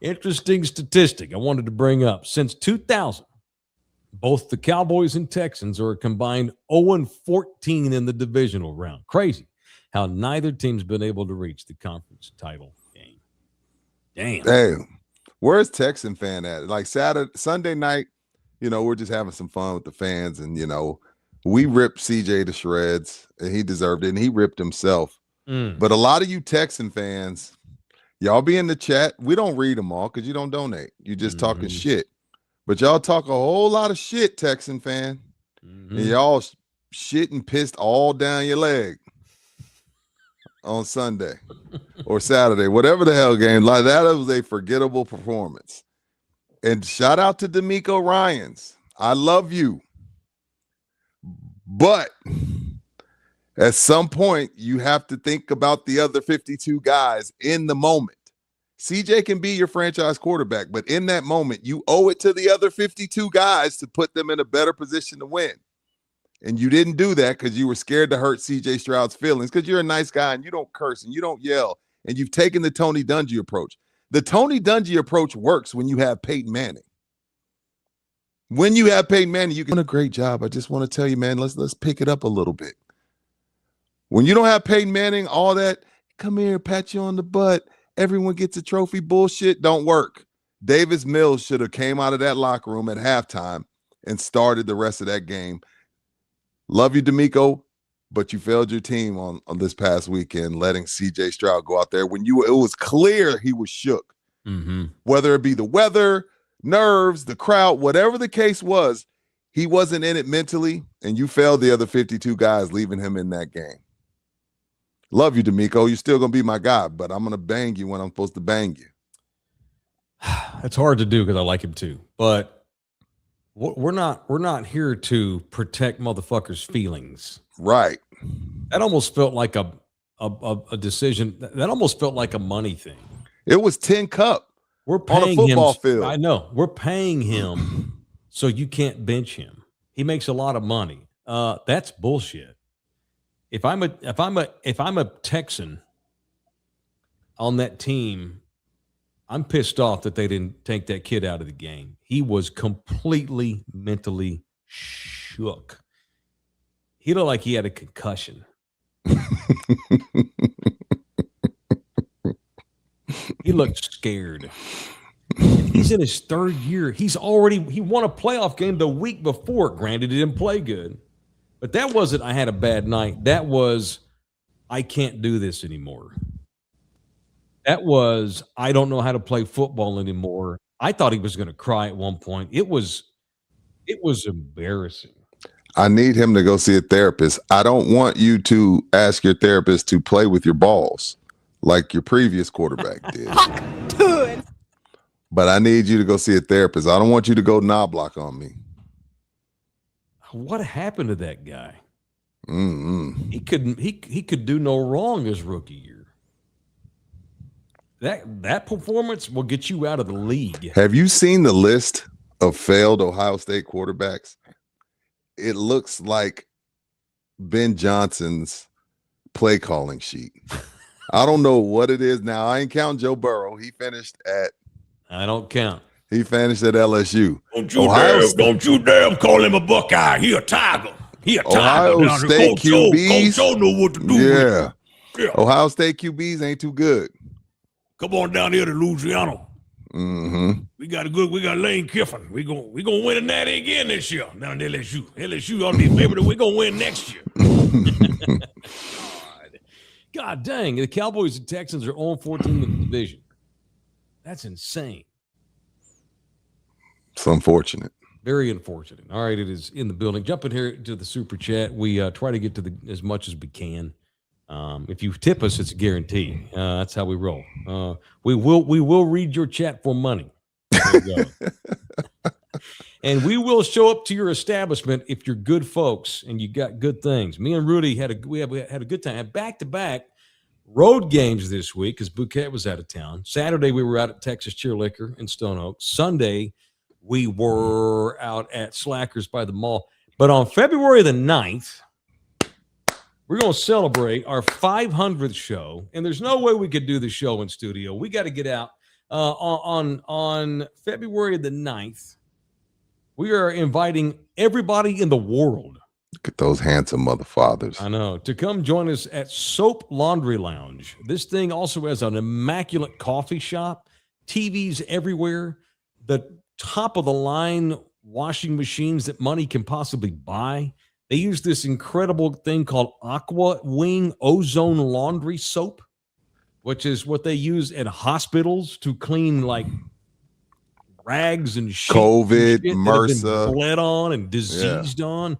Interesting statistic I wanted to bring up. Since 2000, both the Cowboys and Texans are a combined 0-14 in the divisional round. Crazy how neither team's been able to reach the conference title game. Damn. Where's Texan fan at? Like Sunday night, we're just having some fun with the fans, and we ripped CJ to shreds, and he deserved it, and he ripped himself. But a lot of you Texan fans, y'all be in the chat. We don't read them all because you don't donate. You just talking shit. But y'all talk a whole lot of shit, Texan fan. And y'all shit and pissed all down your leg on Sunday or Saturday, whatever the hell game. Like that was a forgettable performance. And shout out to D'Amico Ryans. I love you. But at some point, you have to think about the other 52 guys in the moment. CJ can be your franchise quarterback, but in that moment, you owe it to the other 52 guys to put them in a better position to win. And you didn't do that because you were scared to hurt CJ Stroud's feelings because you're a nice guy and you don't curse and you don't yell, and you've taken the Tony Dungy approach. The Tony Dungy approach works when you have Peyton Manning. When you have Peyton Manning, you're doing a great job. I just want to tell you, man, let's pick it up a little bit. When you don't have Peyton Manning, all that, come here, pat you on the butt, everyone gets a trophy bullshit, don't work. Davis Mills should have came out of that locker room at halftime and started the rest of that game. Love you, D'Amico, but you failed your team on this past weekend, letting CJ Stroud go out there when it was clear he was shook. Whether it be the weather, nerves, the crowd, whatever the case was, he wasn't in it mentally, and you failed the other 52 guys, leaving him in that game. Love you, D'Amico. You're still going to be my guy, but I'm going to bang you when I'm supposed to bang you. It's hard to do because I like him too. But we're not here to protect motherfuckers' feelings. Right. That almost felt like a decision. That almost felt like a money thing. It was 10 cup. We're paying on a football him, field. I know. We're paying him so you can't bench him. He makes a lot of money. That's bullshit. If I'm a Texan on that team, I'm pissed off that they didn't take that kid out of the game. He was completely mentally shook. He looked like he had a concussion. He looked scared. He's in his third year. He won a playoff game the week before. Granted, he didn't play good. But that wasn't, I had a bad night. That was, I can't do this anymore. That was, I don't know how to play football anymore. I thought he was going to cry at one point. It was embarrassing. I need him to go see a therapist. I don't want you to ask your therapist to play with your balls like your previous quarterback did. But I need you to go see a therapist. I don't want you to go knob block on me. What happened to that guy? He could do no wrong his rookie year. That performance will get you out of the league. Have you seen the list of failed Ohio State quarterbacks? It looks like Ben Johnson's play calling sheet. I don't know what it is now. I ain't counting Joe Burrow. He finished at. I don't count. He finished at LSU. Don't you dare call him a Buckeye. He a Tiger. He a Tiger. Ohio State QBs. Coach know what to do. Yeah. Ohio State QBs ain't too good. Come on down here to Louisiana. Mm-hmm. We got Lane Kiffin. We gonna win a natty again this year down at LSU. LSU ought to be favored. We're gonna win next year. God dang, the Cowboys and Texans are 0-14 in the division. That's insane. It's unfortunate. Very unfortunate. All right, it is in the building. Jump in here to the super chat. We try to get to as much as we can. If you tip us, it's a guarantee. That's how we roll. We will read your chat for money. There you go. And we will show up to your establishment if you're good folks and you got good things. Me and Rudy had a good time. Had back-to-back road games this week because Bookie was out of town. Saturday we were out at Texas Cheer Liquor in Stone Oak. Sunday we were out at Slackers by the mall. But on February the 9th, we're going to celebrate our 500th show, and there's no way we could do the show in studio. We got to get out on February the 9th. We are inviting everybody in the world. Look at those handsome motherfathers. I know. To come join us at Soap Laundry Lounge. This thing also has an immaculate coffee shop, TVs everywhere, the top of the line washing machines that money can possibly buy. They use this incredible thing called Aqua Wing Ozone Laundry Soap, which is what they use at hospitals to clean like rags and shit. COVID, and MRSA. Bled on and diseased on.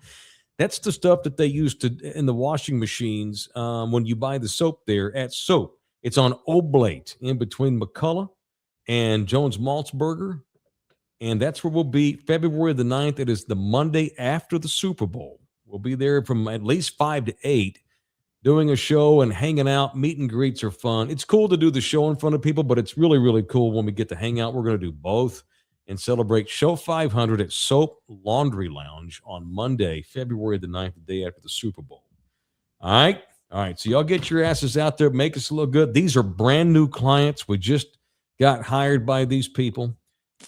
That's the stuff that they use in the washing machines when you buy the soap there at Soap. It's on Oblate in between McCullough and Jones Maltzberger. And that's where we'll be February the 9th. It is the Monday after the Super Bowl. We'll be there from at least 5 to 8 doing a show and hanging out. Meet and greets are fun. It's cool to do the show in front of people, but it's really, really cool when we get to hang out. We're going to do both and celebrate Show 500 at Soap Laundry Lounge on Monday, February the 9th, the day after the Super Bowl. All right? All right, so y'all get your asses out there. Make us look good. These are brand new clients. We just got hired by these people,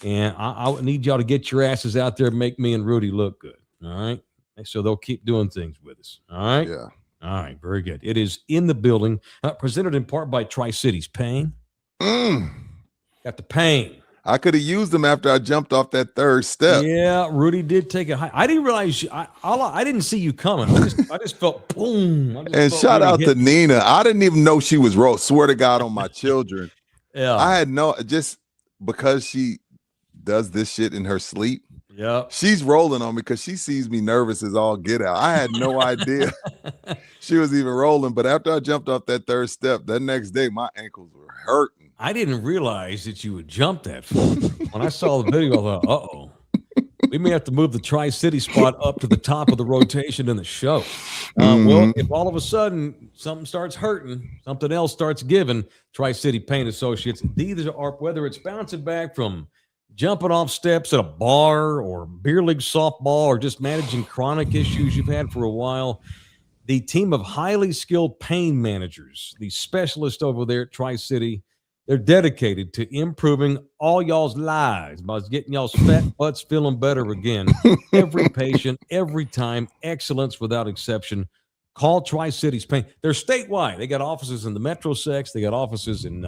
and I need y'all to get your asses out there and make me and Rudy look good. All right? So they'll keep doing things with us. All right? Yeah. All right, very good. It is in the building, presented in part by Tri-Cities Pain. Got the pain. I could have used them after I jumped off that third step. Yeah, Rudy did take a high. I didn't realize I didn't see you coming. I just felt boom. And shout out to Nina. I didn't even know she was rolled. Swear to God on my children. Yeah, I had just because she does this shit in her sleep. Yeah, she's rolling on me because she sees me nervous as all get out. I had no idea she was even rolling. But after I jumped off that third step, that next day my ankles were hurting. I didn't realize that you would jump that far. When I saw the video, I thought, uh-oh. We may have to move the Tri-City spot up to the top of the rotation in the show. Well, if all of a sudden something starts hurting, something else starts giving, Tri-City Pain Associates, these are, whether it's bouncing back from jumping off steps at a bar or beer league softball or just managing chronic issues you've had for a while, the team of highly skilled pain managers, the specialists over there at Tri-City, they're dedicated to improving all y'all's lives by getting y'all's fat butts feeling better again. Every patient, every time, excellence without exception. Call Tri-Cities Pain. They're statewide. They got offices in the Metro Sex. They got offices in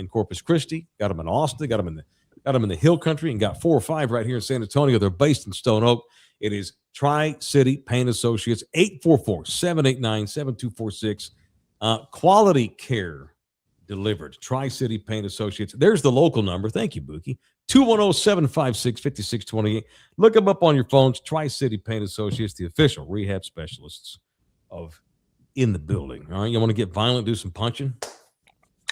Corpus Christi. Got them in Austin. Got them in the Hill Country, and got 4 or 5 right here in San Antonio. They're based in Stone Oak. It is Tri-City Pain Associates, 844-789-7246. Quality care delivered. Tri-City Pain Associates. There's the local number. Thank you, Bookie. 210-756-5628. Look them up on your phones. Tri-City Pain Associates, the official rehab specialists of In the Building. All right, you want to get violent, do some punching?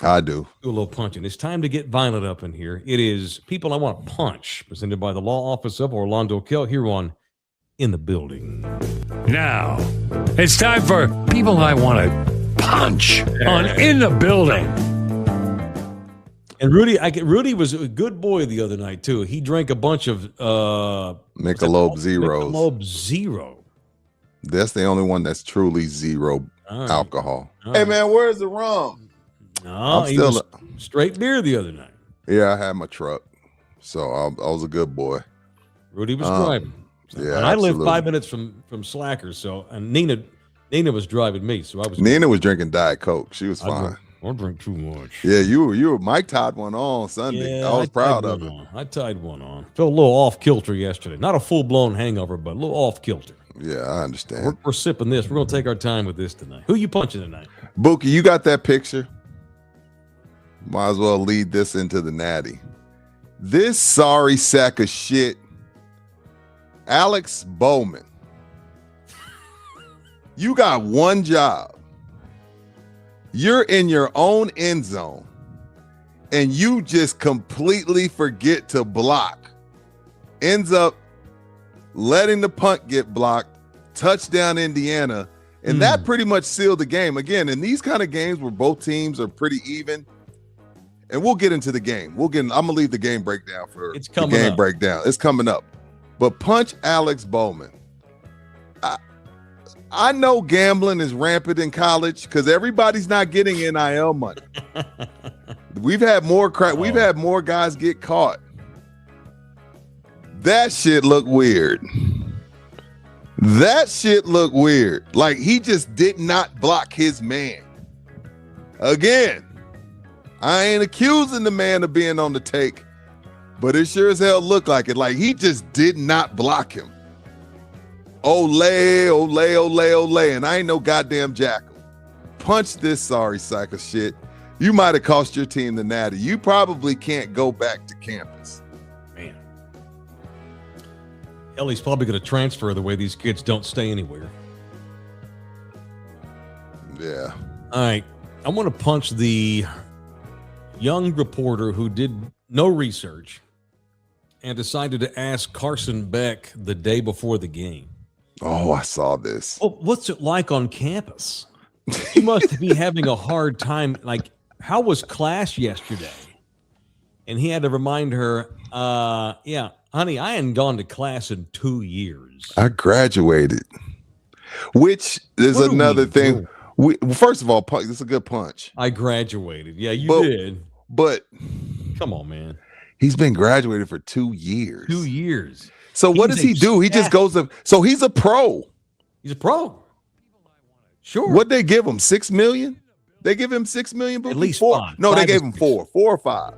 I do. Do a little punching. It's time to get violent up in here. It is People I Want to Punch, presented by the Law Office of Orlando Kell, here on In the Building. Now, it's time for People I Want to Punch on In the Building. And Rudy was a good boy the other night, too. He drank a bunch of Michelob Zeros. Michelob Zero. That's the only one that's truly zero alcohol. Hey, man, where's the rum? No, he was straight beer the other night. Yeah, I had my truck, so I was a good boy. Rudy was driving. Yeah, and I live 5 minutes from Slackers, so and Nina was driving me, so I was. Nina was drinking Diet Coke. She was fine. I drink too much. Yeah, you were. Mike tied one on Sunday. Yeah, I was proud of it. I tied one on. Felt a little off kilter yesterday. Not a full blown hangover, but a little off kilter. Yeah, I understand. We're sipping this. We're gonna take our time with this tonight. Who you punching tonight? Bookie, you got that picture? Might as well lead this into the natty. This sorry sack of shit, Alex Bowman. You got one job. You're in your own end zone, and you just completely forget to block. Ends up letting the punt get blocked, touchdown Indiana, and that pretty much sealed the game. Again, in these kind of games where both teams are pretty even, and we'll get into the game. I'm gonna leave the game breakdown for it's coming the game up. breakdown. It's coming up. But punch Alex Bowman. I know gambling is rampant in college because everybody's not getting NIL money. We've had more We've had more guys get caught. That shit look weird. Like he just did not block his man. Again, I ain't accusing the man of being on the take, but it sure as hell looked like it. Like he just did not block him. Ole, and I ain't no goddamn jackal. Punch this sorry sack of shit. You might have cost your team the natty. You probably can't go back to campus. Man. Hell, he's probably going to transfer the way these kids don't stay anywhere. Yeah. All right. I want to punch the young reporter who did no research and decided to ask Carson Beck the day before the game. Oh, I saw this. Well, what's it like on campus? He must be having a hard time. Like, how was class yesterday? And he had to remind her, yeah, honey, I hadn't gone to class in 2 years. I graduated. Which is another thing. First of all, this is a good punch. I graduated. Yeah, you did. But come on, man. He's been graduated for 2 years. 2 years. So what does he do? He just goes to. So he's a pro. He's a pro. Sure. What'd they give him? $6 million? They give him $6 million. At least 4. five. No, Five they gave him 4 or 5.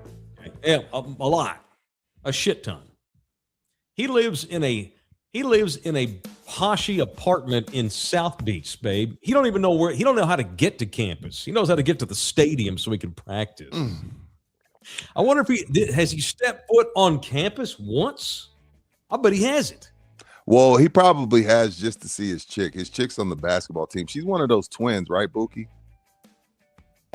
Yeah, a lot, a shit ton. He lives in a poshy apartment in South Beach, babe. He don't even know where. He don't know how to get to campus. He knows how to get to the stadium so he can practice. I wonder if has he stepped foot on campus once. I bet he hasn't. Well, he probably has just to see his chick. His chick's on the basketball team. She's one of those twins, right, Bookie?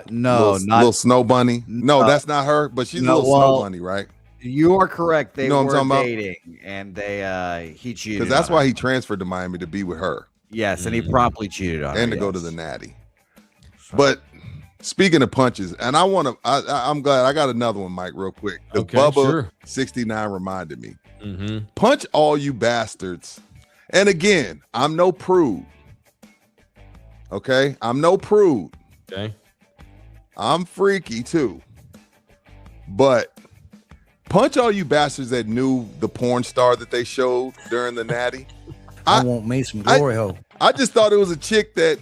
No, little Snow Bunny. No, that's not her, but she's a little Snow Bunny, right? You are correct. They know were what I'm talking dating, and he cheated. Because that's why he transferred to Miami to be with her. Yes, and he promptly cheated on her. And to go to the Natty. But speaking of punches, and I'm glad I got another one, Mike, real quick. The Bubba 69 reminded me. Punch all you bastards. And again, I'm no prude. Okay? I'm no prude. Okay. I'm freaky too. But punch all you bastards that knew the porn star that they showed during the Natty. I want me some glory hole. I just thought it was a chick that,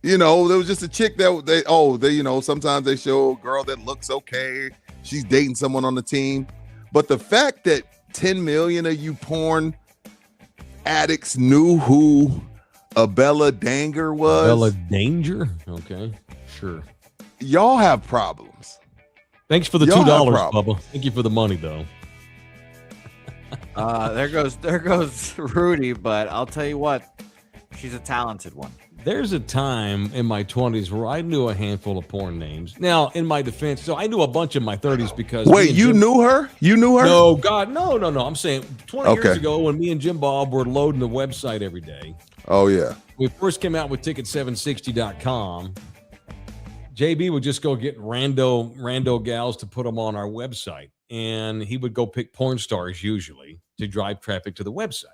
there was just a chick that sometimes they show a girl that looks okay. She's dating someone on the team. But the fact that 10 million of you porn addicts knew who Abella Danger was. Abella Danger? Okay, sure. Y'all have problems. Thanks for the $2, Bubba. Thank you for the money, though. There goes Rudy, but I'll tell you what, she's a talented one. There's a time in my 20s where I knew a handful of porn names. Now, in my defense, so I knew a bunch in my 30s because... Wait, you knew her? You knew her? No, God, no. I'm saying 20 years ago when me and Jim Bob were loading the website every day. Oh, yeah. We first came out with Ticket760.com. JB would just go get rando gals to put them on our website. And he would go pick porn stars usually to drive traffic to the website.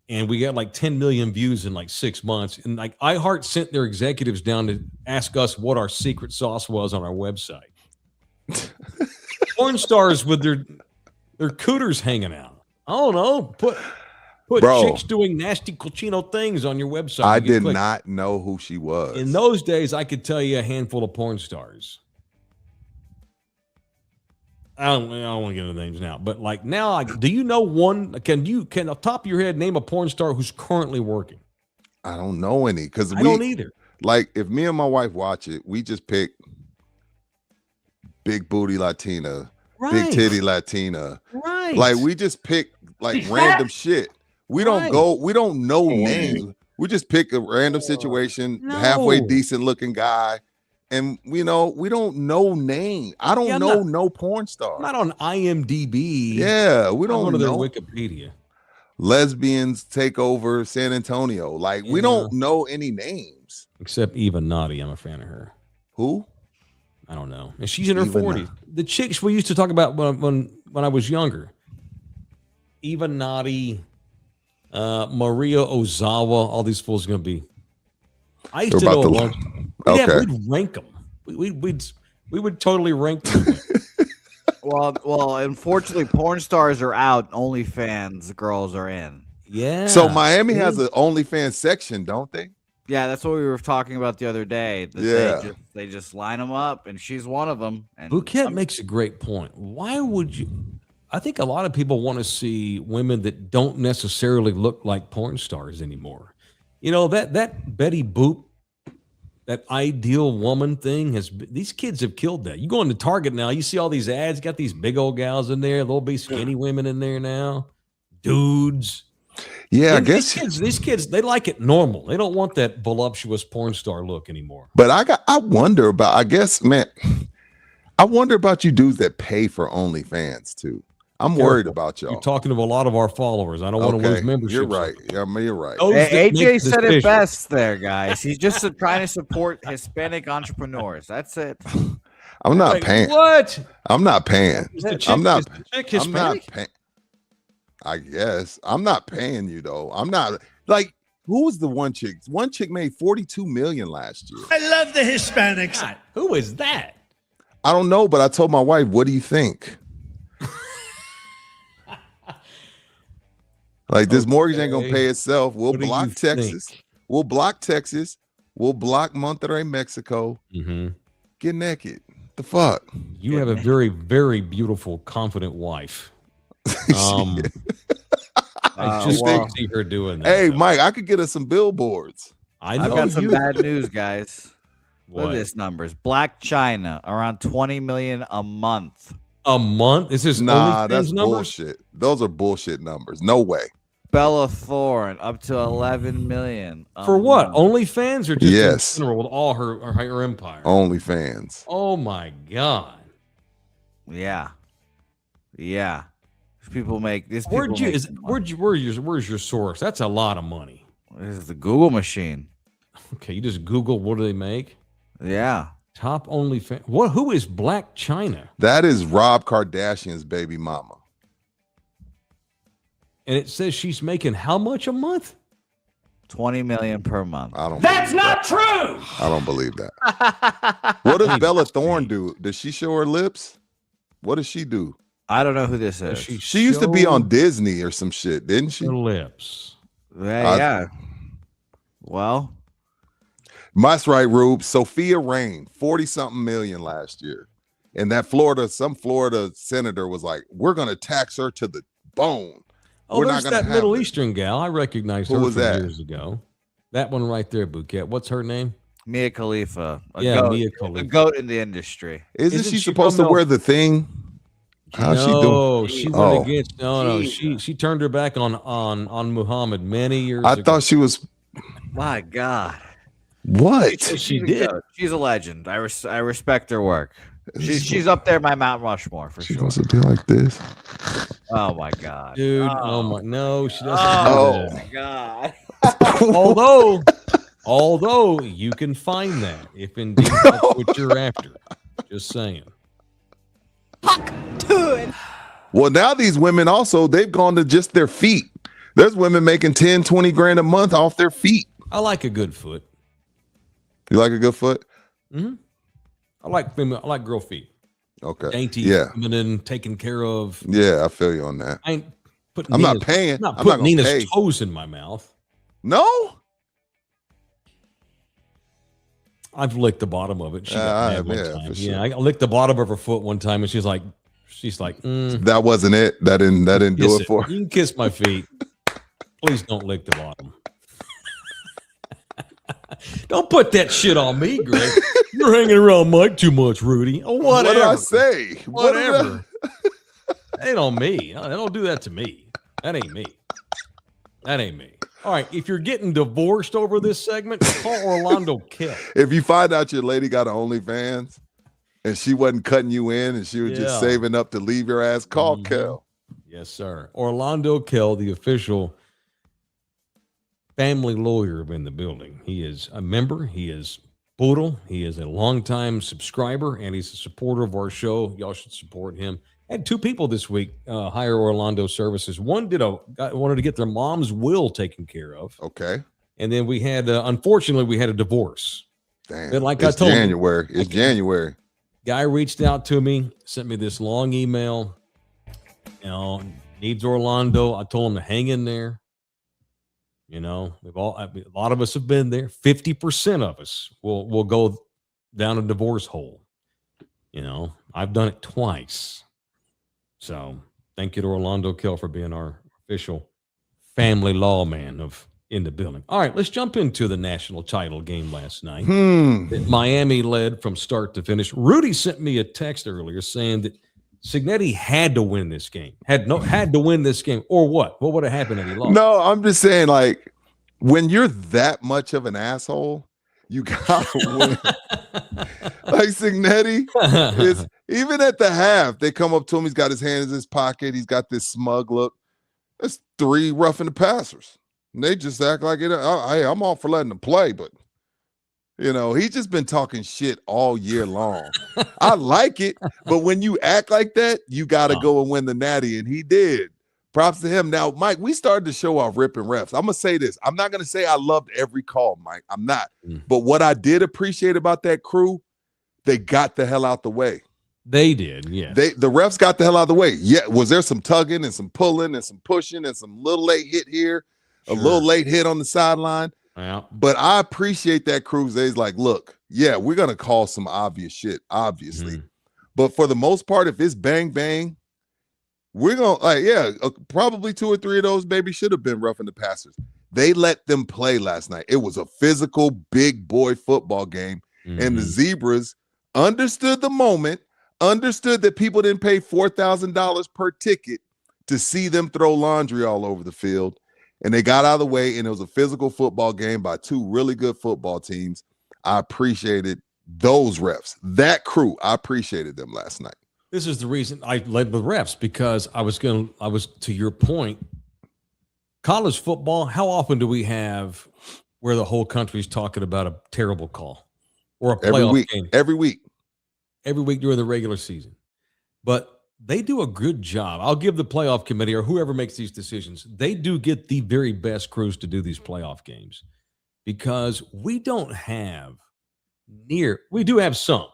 And we got like 10 million views in like 6 months. And like iHeart sent their executives down to ask us what our secret sauce was on our website. Porn stars with their cooters hanging out. I don't know. Put chicks doing nasty cochino things on your website. I did not know who she was. In those days, I could tell you a handful of porn stars. I don't want to get into names now, but like now, do you know one? Can off the top of your head name a porn star who's currently working? I don't know any because I don't either. Like if me and my wife watch it, we just pick big booty Latina, big titty Latina, right? Like we just pick like random shit. We don't go. We don't know names. We just pick a random situation, halfway decent looking guy. And we don't know name. I don't know no porn star. I'm not on IMDb. Yeah, we don't know. Their Wikipedia. Lesbians take over San Antonio. Like we don't know any names. Except Eva Naughty. I'm a fan of her. Who? I don't know. And she's in her 40s. The chicks we used to talk about when I was younger. Eva Nadi, Maria Ozawa, all these fools are going to be. I used to know a bunch. We'd rank them. We would totally rank them. Well, unfortunately, porn stars are out. OnlyFans girls are in. Yeah. So Miami has an OnlyFans section, don't they? Yeah, that's what we were talking about the other day. They just line them up, and she's one of them. And Bouquet makes a great point. Why would you? I think a lot of people want to see women that don't necessarily look like porn stars anymore. You know, that Betty Boop, that ideal woman thing these kids have killed that. You go into Target now, you see all these ads, got these big old gals in there, little big skinny women in there now, dudes. Yeah, and I guess these kids, they like it normal. They don't want that voluptuous porn star look anymore. But I wonder about, I guess, man, I wonder about you dudes that pay for OnlyFans too. I'm worried about y'all. You're talking to a lot of our followers. I don't want to lose membership. You're right. Yeah, you're right. Hey, AJ said it best there, guys. He's just trying to support Hispanic entrepreneurs. That's it. I'm not paying. What? I'm not paying. I'm not paying. I guess I'm not paying you though. I'm not like, who was the one chick? One chick made 42 million last year. I love the Hispanics. God, who is that? I don't know, but I told my wife, what do you think? Like, this mortgage ain't gonna pay itself. We'll block Texas. We'll block Texas. We'll block Monterrey, Mexico. Get naked. The fuck? You have a very, very beautiful, confident wife. I just don't see her doing that. Hey, Mike, I could get us some billboards. I've got some bad news, guys. Look at this numbers. Black China, around 20 million a month. A month? This is that's bullshit. Those are bullshit numbers. No way. Bella Thorne up to 11 million. For what? OnlyFans or just in general with all her empire? OnlyFans. Oh my God. Yeah. People make this. Where's your source? That's a lot of money. This is the Google machine. Okay, you just Google what do they make? Yeah. Top OnlyFans. What? Who is Black China? That is Rob Kardashian's baby mama. And it says she's making how much a month? 20 million per month. That's not true. I don't believe that. What does Bella Thorne do? Does she show her lips? What does she do? I don't know who this is. She used to be on Disney or some shit, didn't she? Her lips. Yeah. Well, that's right, Rube. Sophia Rain, 40-something million last year. And that some Florida senator was like, we're going to tax her to the bone. Oh, there's that Middle Eastern gal. I recognized her from years ago. That one right there, Bouquet. What's her name? Mia Khalifa. Mia Khalifa. A goat in the industry. Isn't she supposed to wear the thing? How's she doing? She went against. No. She turned her back on Muhammad many years ago. I thought she was. My God. What? She did. She's a legend. I respect her work. She's up there by Mount Rushmore for sure. She wants to be like this. Oh my God, dude! Oh my, no, she doesn't. Oh my God. although you can find that if indeed that's what you're after. Just saying. Fuck, dude. Well, now these women also, they've gone to just their feet. There's women making 10, 20 grand a month off their feet. I like a good foot. You like a good foot? Mm-hmm. I like girl feet. Okay. Dainty, feminine, taken care of. Yeah, I feel you on that. I'm not paying. I'm not putting Nina's toes in my mouth. No? I've licked the bottom of it. She got mad one time. Sure. Yeah, I licked the bottom of her foot one time, and she's like, that wasn't it. That didn't do it for her. You can kiss my feet. Please don't lick the bottom. Don't put that shit on me, Greg. You're hanging around Mike too much, Rudy. Oh, whatever. What did I say? Whatever. That ain't on me. They don't do that to me. That ain't me. All right, if you're getting divorced over this segment, call Orlando Kill. If you find out your lady got an OnlyFans and she wasn't cutting you in and she was just saving up to leave your ass, call Kill. Yes, sir. Orlando Kill, the official family lawyer in the building. He is a member. He is Poodle. He is a longtime subscriber, and he's a supporter of our show. Y'all should support him. I had 2 people this week hire Orlando services. One wanted to get their mom's will taken care of. Okay. And then we had, unfortunately, we had a divorce. Damn. But like it's I told January. you, it's January. Guy reached out to me, sent me this long email. Needs Orlando. I told him to hang in there. A lot of us have been there. 50% of us will go down a divorce hole. I've done it twice. So thank you to Orlando Kell for being our official family lawman in the building. All right, let's jump into the national title game last night. Miami led from start to finish. Rudy sent me a text earlier saying that Cignetti had to win this game. Had to win this game, or what? What would have happened if he lost? No, I'm just saying, like, when you're that much of an asshole, you gotta win. Like Cignetti is, even at the half, they come up to him. He's got his hands in his pocket. He's got this smug look. That's 3 roughing the passers. And they just act like it. Hey, I'm all for letting them play, but he's just been talking shit all year long. I like it, but when you act like that, you got to go and win the natty, and he did. Props to him. Now, Mike, we started to show off ripping refs. I'm going to say this. I'm not going to say I loved every call, Mike. I'm not. But what I did appreciate about that crew, they got the hell out the way. They did, yeah. The refs got the hell out of the way. Yeah, was there some tugging and some pulling and some pushing and some little late hit here, a little late hit on the sideline? Yeah. But I appreciate that crew. They's like, look, yeah, we're going to call some obvious shit, obviously. But for the most part, if it's bang, bang, we're going to, probably 2 or 3 of those maybe should have been roughing the passers. They let them play last night. It was a physical, big boy football game. And the Zebras understood the moment, understood that people didn't pay $4,000 per ticket to see them throw laundry all over the field. And they got out of the way, and it was a physical football game by 2 really good football teams. I appreciated those refs. That crew, I appreciated them last night. This is the reason I led with refs, because I was to your point, college football, how often do we have where the whole country's talking about a terrible call or a playoff game? Every week during the regular season. But they do a good job. I'll give the playoff committee or whoever makes these decisions, they do get the very best crews to do these playoff games, because we don't have we do have some.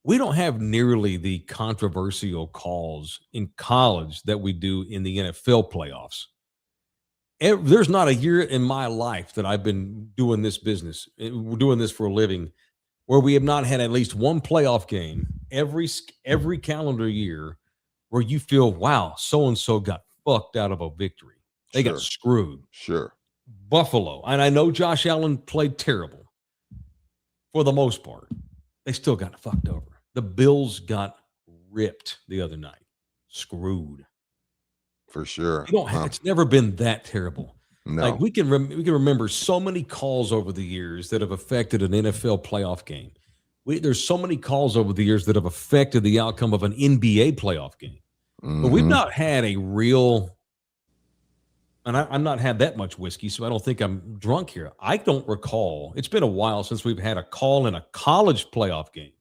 We don't have nearly the controversial calls in college that we do in the NFL playoffs. There's not a year in my life that I've been doing this business, doing this for a living, where we have not had at least one playoff game every calendar year where you feel, wow, so-and-so got fucked out of a victory. They got screwed. Sure. Buffalo, and I know Josh Allen played terrible for the most part. They still got fucked over. The Bills got ripped the other night. Screwed. For sure. It's never been that terrible. No. Like we can remember so many calls over the years that have affected an NFL playoff game. There's so many calls over the years that have affected the outcome of an NBA playoff game. But we've not had a real, and I've not had that much whiskey, so I don't think I'm drunk here. I don't recall. It's been a while since we've had a call in a college playoff game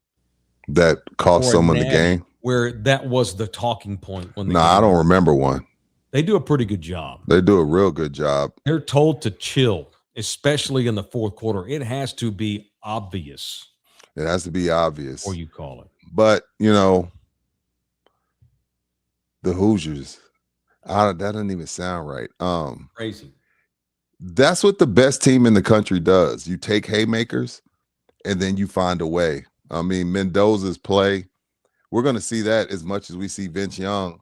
that cost someone the game, where that was the talking point. I don't remember one. They do a pretty good job. They do a real good job. They're told to chill, especially in the fourth quarter. It has to be obvious. It has to be obvious. Or you call it. But, the Hoosiers, that doesn't even sound right. Crazy. That's what the best team in the country does. You take haymakers, and then you find a way. I mean, Mendoza's play, we're going to see that as much as we see Vince Young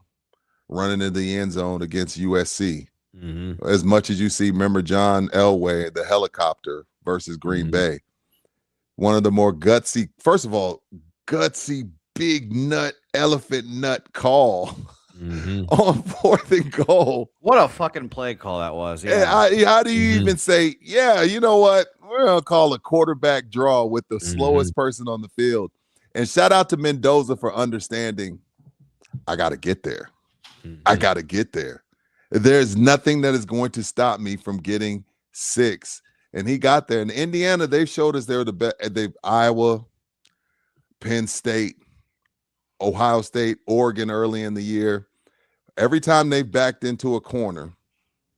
running in the end zone against USC. As much as you see, remember John Elway, the helicopter versus Green Bay. One of the more gutsy, first of all, gutsy, big nut, elephant nut call on 4th and goal. What a fucking play call that was. Yeah. How do you even say, you know what? We're going to call a quarterback draw with the slowest person on the field. And shout out to Mendoza for understanding, I got to get there. I got to get there. There's nothing that is going to stop me from getting 6 and he got there. And Indiana, they've showed us they're the best. They've Iowa, Penn State, Ohio State, Oregon early in the year. Every time they've backed into a corner,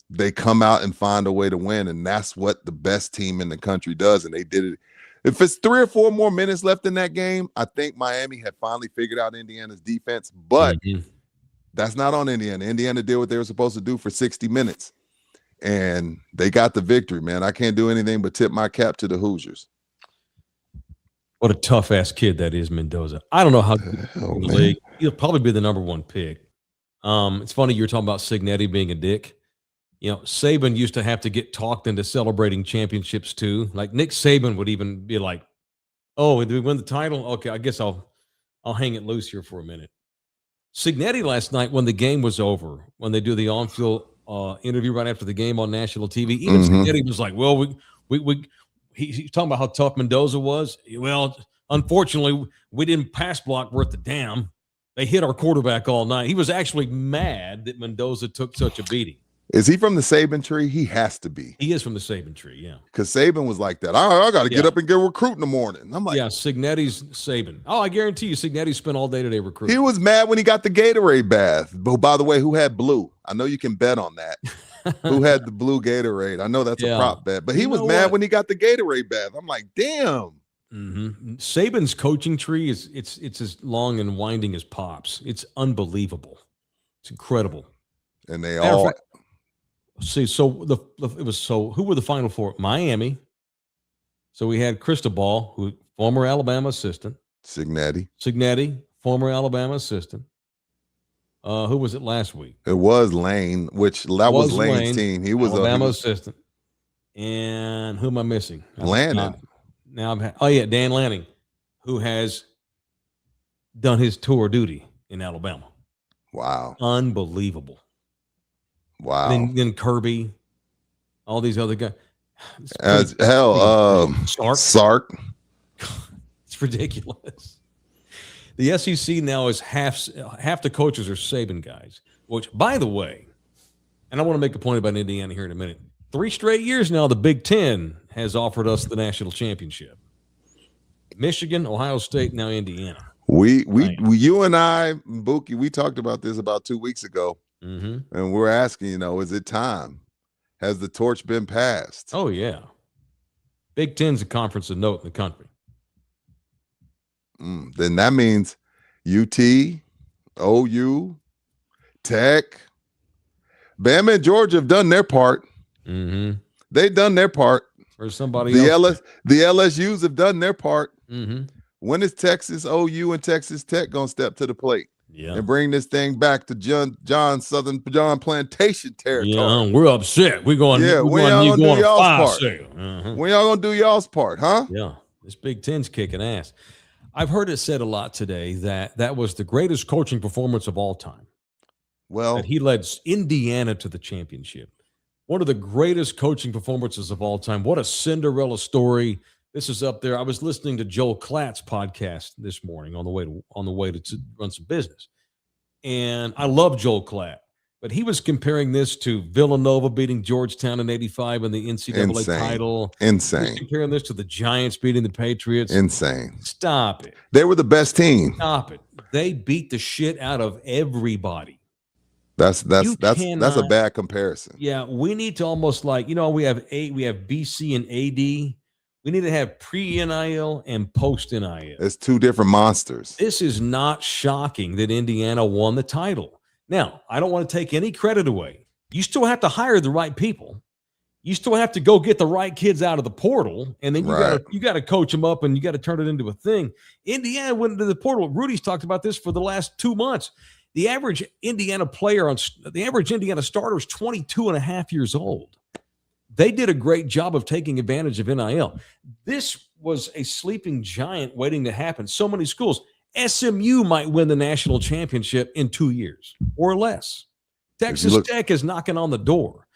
they come out and find a way to win. And that's what the best team in the country does. And they did it. If it's 3 or 4 more minutes left in that game, I think Miami had finally figured out Indiana's defense. But that's not on Indiana. Indiana did what they were supposed to do for 60 minutes. And they got the victory, man. I can't do anything but tip my cap to the Hoosiers. What a tough-ass kid that is, Mendoza. I don't know how good in the league. He'll probably be the number 1 pick. It's funny you're talking about Cignetti being a dick. You know, Saban used to have to get talked into celebrating championships too. Like Nick Saban would even be like, "Oh, did we win the title? Okay, I guess I'll hang it loose here for a minute." Cignetti last night, when the game was over, when they do the on-field interview right after the game on national TV, even Cignetti was like, "Well, he's talking about how tough Mendoza was. Well, unfortunately, we didn't pass block worth a damn. They hit our quarterback all night." He was actually mad that Mendoza took such a beating. Is he from the Saban tree? He has to be. He is from the Saban tree, yeah. Because Saban was like that. I got to get up and get recruit in the morning. I'm like, yeah, Cignetti's Saban. Oh, I guarantee you, Cignetti spent all day today recruiting. He was mad when he got the Gatorade bath. But by the way, who had blue? I know you can bet on that. Who had the blue Gatorade? I know that's a prop bet. But he was mad when he got the Gatorade bath. I'm like, damn. Saban's coaching tree it's as long and winding as Pop's. It's unbelievable. It's incredible. And they all see. So who were the Final Four? Miami. So we had Cristobal, who former Alabama assistant. Cignetti, former Alabama assistant. Who was it last week? It was Lane, that was Lane's team. He was Alabama assistant. And who am I missing? Lanning. Dan Lanning, who has done his tour duty in Alabama. Wow. Unbelievable. Wow. Then Kirby, all these other guys. As hell, Sark. It's ridiculous. The SEC now is half the coaches are Saban guys, which, by the way, and I want to make a point about Indiana here in a minute. 3 straight years now, the Big Ten has offered us the national championship. Michigan, Ohio State, now Indiana. You and I, Bookie, we talked about this about 2 weeks ago, and we're asking, is it time? Has the torch been passed? Oh yeah, Big Ten's a conference of note in the country. Then that means UT, OU, Tech, Bama, and Georgia have done their part. They've done their part. Or somebody else. The LSUs have done their part. When is Texas, OU, and Texas Tech going to step to the plate and bring this thing back to John Plantation territory? Yeah, we're upset. We're going. Yeah, when y'all going to do y'all's part? When y'all going to do y'all's part, huh? Yeah, this Big Ten's kicking ass. I've heard it said a lot today that was the greatest coaching performance of all time. Well, that he led Indiana to the championship. One of the greatest coaching performances of all time. What a Cinderella story. This is up there. I was listening to Joel Klatt's podcast this morning on the way to run some business. And I love Joel Klatt, but he was comparing this to Villanova beating Georgetown in '85 in the NCAA title. Insane. He was comparing this to the Giants beating the Patriots. Insane. Stop it. They were the best team. Stop it. They beat the shit out of everybody. That's a bad comparison. Yeah, we need to almost we have BC and AD. We need to have pre-NIL and post-NIL. It's 2 different monsters. This is not shocking that Indiana won the title. Now, I don't want to take any credit away. You still have to hire the right people. You still have to go get the right kids out of the portal, and then you got to coach them up, and you got to turn it into a thing. Indiana went into the portal. Rudy's talked about this for the last 2 months. The average Indiana starter is 22 and a half years old. They did a great job of taking advantage of NIL. This was a sleeping giant waiting to happen. So many schools. SMU might win the national championship in 2 years or less. Texas Tech is knocking on the door.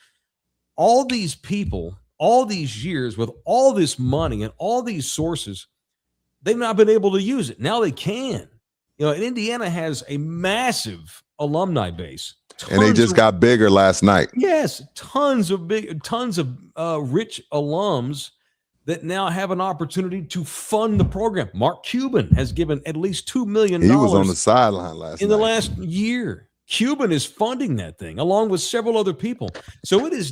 All these people, all these years with all this money and all these sources, they've not been able to use it. Now they can. And Indiana has a massive alumni base. And they just got bigger last night. Yes, tons of rich alums that now have an opportunity to fund the program. Mark Cuban has given at least $2 million. He was on the sideline last night. In the last year. Cuban is funding that thing along with several other people. So this is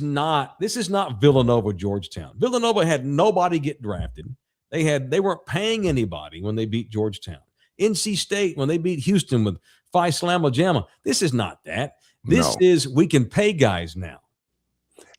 not Villanova, Georgetown. Villanova had nobody get drafted. They weren't paying anybody when they beat Georgetown. NC State, when they beat Houston with Phi Slamma Jamma. This is not that. This is we can pay guys now.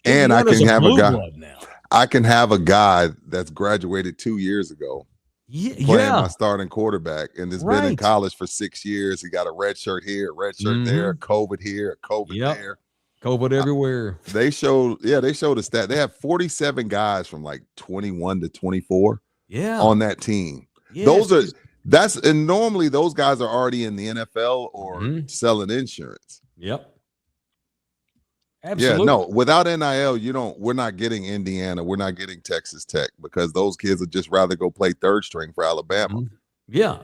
And I can have a guy now. I can have a guy that's graduated 2 years ago. Playing my starting quarterback and has been in college for 6 years. He got a red shirt here, red shirt there, COVID here, COVID there. COVID everywhere. They showed a stat. They have 47 guys from like 21 to 24 on that team. Yes. And normally those guys are already in the NFL or selling insurance. Yep. Absolutely. Yeah, no, without NIL, we're not getting Indiana. We're not getting Texas Tech because those kids would just rather go play third string for Alabama. Yeah.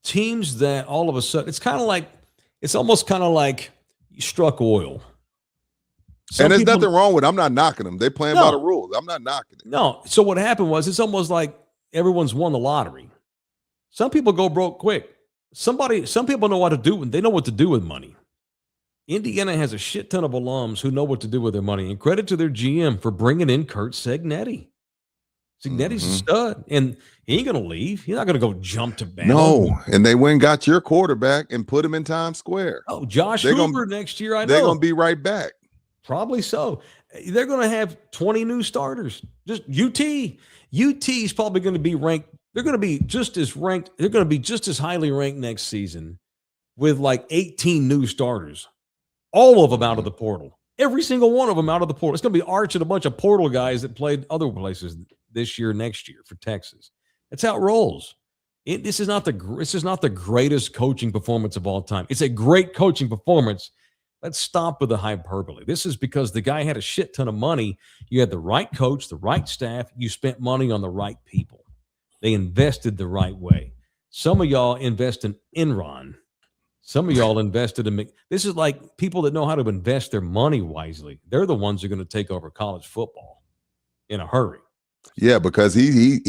Teams that all of a sudden, it's almost kind of like you struck oil. And there's nothing wrong with it. I'm not knocking them. They're playing by the rules. I'm not knocking it. No. So what happened was it's almost like everyone's won the lottery. Some people go broke quick. Some people know what to do. They know what to do with money. Indiana has a shit ton of alums who know what to do with their money, and credit to their GM for bringing in Kurt Cignetti. Cignetti's a stud, and he ain't going to leave. He's not going to go jump to Bama. No, and they went and got your quarterback and put him in Times Square. Oh, Josh Hoover next year, I know. They're going to be right back. Probably so. They're going to have 20 new starters. Just UT. UT is probably going to be ranked. They're going to be just as ranked. They're going to be just as highly ranked next season with like 18 new starters. All of them out of the portal. Every single one of them out of the portal. It's going to be Arch and a bunch of portal guys that played other places this year, next year for Texas. That's how it rolls. This is not the greatest coaching performance of all time. It's a great coaching performance. Let's stop with the hyperbole. This is because the guy had a shit ton of money. You had the right coach, the right staff. You spent money on the right people. They invested the right way. Some of y'all invest in Enron. Some of y'all invested in this is like people that know how to invest their money wisely. They're the ones who are going to take over college football in a hurry. Yeah, because he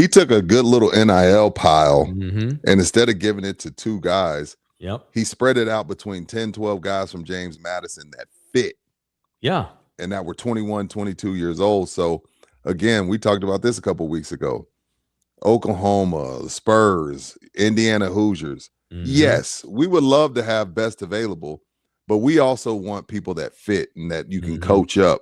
took a good little NIL pile and instead of giving it to two guys, he spread it out between 10, 12 guys from James Madison that fit. Yeah. And that were 21, 22 years old. So again, we talked about this a couple of weeks ago. Oklahoma, Spurs, Indiana Hoosiers. Yes, we would love to have best available, but we also want people that fit and that you can coach up.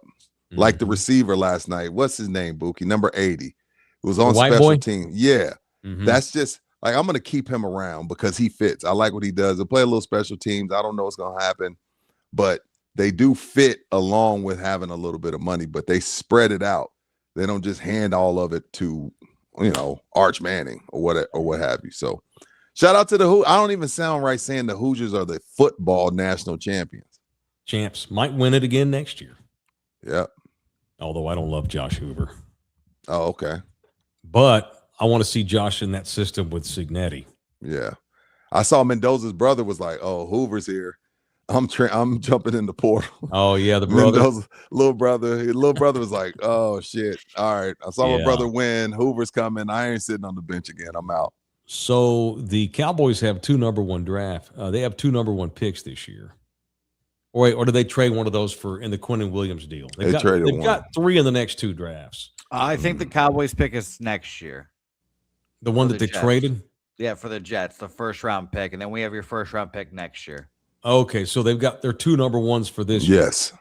Like the receiver last night. What's his name, Bookie? Number 80. It was on special team. Yeah. That's just like, I'm going to keep him around because he fits. I like what he does. He'll play a little special teams. I don't know what's going to happen, but they do fit along with having a little bit of money, but they spread it out. They don't just hand all of it to, Arch Manning or what have you. So shout out to the I don't even sound right saying the Hoosiers are the football national champions. Champs might win it again next year. Yeah. Although I don't love Josh Hoover. Oh, okay. But I want to see Josh in that system with Cignetti. Yeah. I saw Mendoza's brother was like, oh, Hoover's here. I'm jumping in the portal. Oh, yeah, the brother. Mendoza's little brother was like, oh, shit. All right. I saw my brother win. Hoover's coming. I ain't sitting on the bench again. I'm out. So the Cowboys have two number one draft. They have two number one picks this year. Or did they trade one of those in the Quinnen Williams deal? They've got three in the next two drafts. I think the Cowboys pick is next year. The one that they traded? Yeah, for the Jets, the first round pick. And then we have your first round pick next year. Okay, so they've got their two number ones for this year. Yes.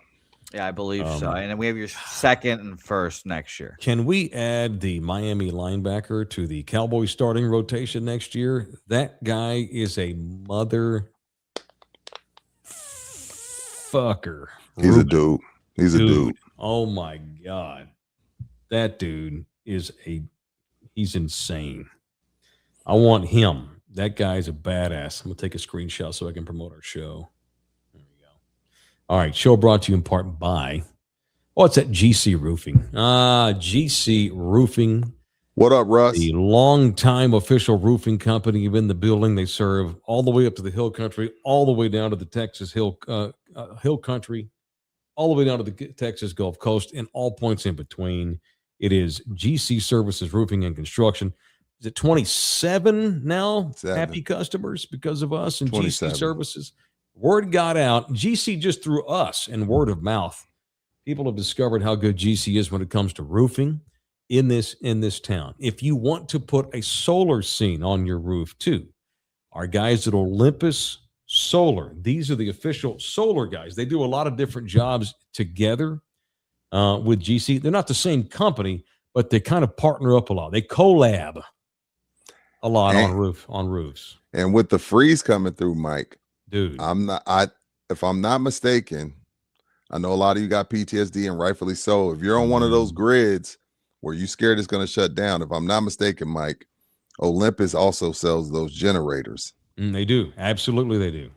Yeah, I believe so. And then we have your second and first next year. Can we add the Miami linebacker to the Cowboys starting rotation next year? That guy is a mother fucker. He's a dude. He's a dude. Oh my God. That dude he's insane. I want him. That guy's a badass. I'm gonna take a screenshot so I can promote our show. There we go. All right, show brought to you in part by it's at GC Roofing. GC Roofing. What up, Russ? The longtime official roofing company in the building. They serve all the way up to the hill country, all the way down to the Texas hill country, all the way down to the Texas Gulf Coast, and all points in between. It is GC Services Roofing and Construction. Is it 27 now? 7. Happy customers because of us and 27. GC Services. Word got out. GC just through us and word of mouth. People have discovered how good GC is when it comes to roofing in this town. If you want to put a solar scene on your roof too, our guys at Olympus Solar, these are the official solar guys. They do a lot of different jobs together with GC. They're not the same company, but they kind of partner up a lot. They collab a lot on roofs. And with the freeze coming through, Mike, dude, if I'm not mistaken, I know a lot of you got PTSD, and rightfully so. If you're on one of those grids where you scared it's going to shut down, if I'm not mistaken, Mike, Olympus also sells those generators. They do. Absolutely, they do.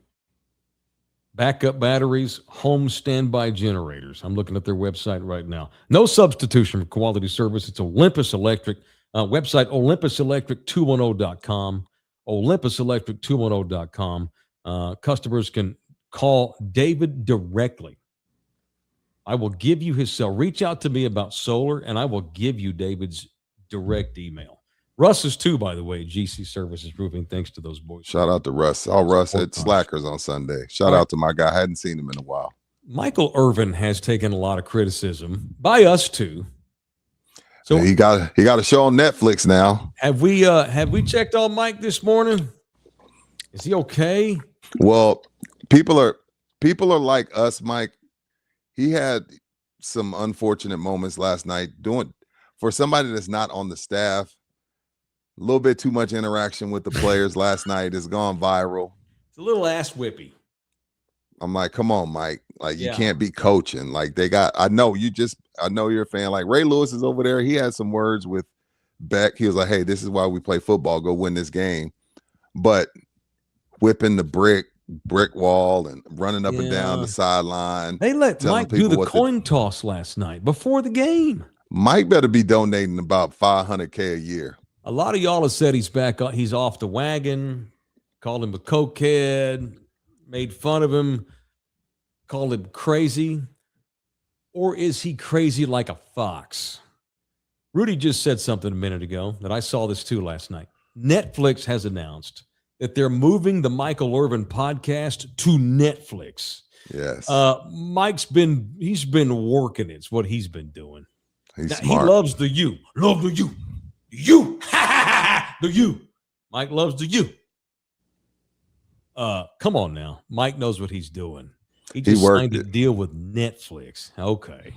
Backup batteries, home standby generators. I'm looking at their website right now. No substitution for quality service. It's Olympus Electric. Website, olympuselectric210.com. olympuselectric210.com. Customers can call David directly. I will give you his cell. Reach out to me about solar, and I will give you David's direct email. Russ is too, by the way, GC Services Roofing. Thanks to those boys. Shout out to Russ. Saw Russ at Slackers on Sunday. Shout out to my guy. I hadn't seen him in a while. Michael Irvin has taken a lot of criticism by us too. So he got a show on Netflix now. Have we checked on Mike this morning? Is he okay? Well, people are like us, Mike. He had some unfortunate moments last night for somebody that's not on the staff. A little bit too much interaction with the players last night has gone viral. It's a little ass whippy. I'm like, come on, Mike. Like, you can't be coaching. Like, I know you're a fan. Like, Ray Lewis is over there. He had some words with Beck. He was like, hey, this is why we play football. Go win this game. But whipping the brick wall and running up and down the sideline. They let Mike do the coin toss last night before the game. Mike better be donating about $500K a year. A lot of y'all have said he's back. He's off the wagon. Called him a cokehead. Made fun of him. Called him crazy. Or is he crazy like a fox? Rudy just said something a minute ago that I saw this too last night. Netflix has announced that they're moving the Michael Irvin podcast to Netflix. Yes. Mike's been working. It's what he's been doing. He's smart. He loves the you. Love the you. You. The you. Mike loves the you. Come on now. Mike knows what he's doing. He just signed a deal with Netflix. Okay.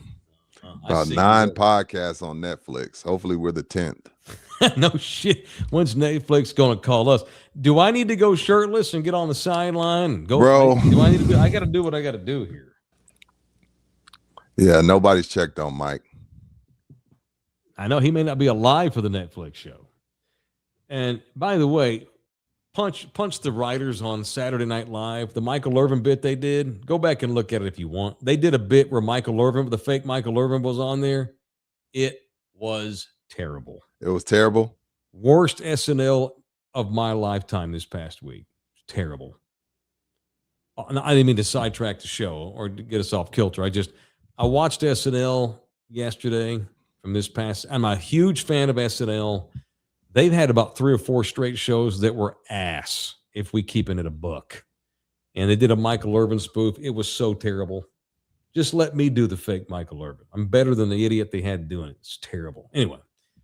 About 9 podcasts on Netflix. Hopefully we're the 10th. No shit. When's Netflix going to call us? Do I need to go shirtless and get on the sideline and go? Bro. I got to do what I got to do here. Yeah, nobody's checked on Mike. I know he may not be alive for the Netflix show. And by the way, punch the writers on Saturday Night Live, the Michael Irvin bit they did. Go back and look at it if you want. They did a bit where Michael Irvin, the fake Michael Irvin, was on there. It was terrible. It was terrible. Worst SNL of my lifetime this past week. Terrible. I didn't mean to sidetrack the show or to get us off kilter. I watched SNL yesterday from this past. I'm a huge fan of SNL. They've had about 3 or 4 straight shows that were ass, if we keeping it a buck. And they did a Michael Irvin spoof. It was so terrible. Just let me do the fake Michael Irvin. I'm better than the idiot they had doing it. It's terrible. Anyway,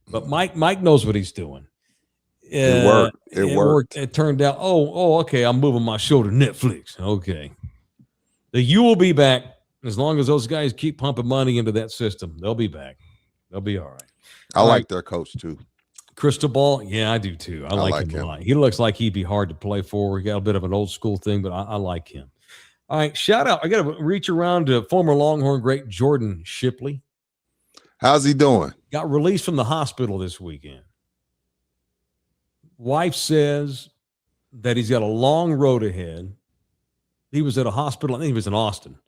but Mike knows what he's doing. It worked. It worked. It turned out, okay, I'm moving my show to Netflix. Okay. You will be back. As long as those guys keep pumping money into that system, they'll be back. They'll be all right. I like their coach too. Cristobal, yeah, I do too. I like him a lot. He looks like he'd be hard to play for. He got a bit of an old school thing, but I like him. All right, shout out. I got to reach around to former Longhorn great Jordan Shipley. How's he doing? Got released from the hospital this weekend. Wife says that he's got a long road ahead. He was at a hospital. I think he was in Austin.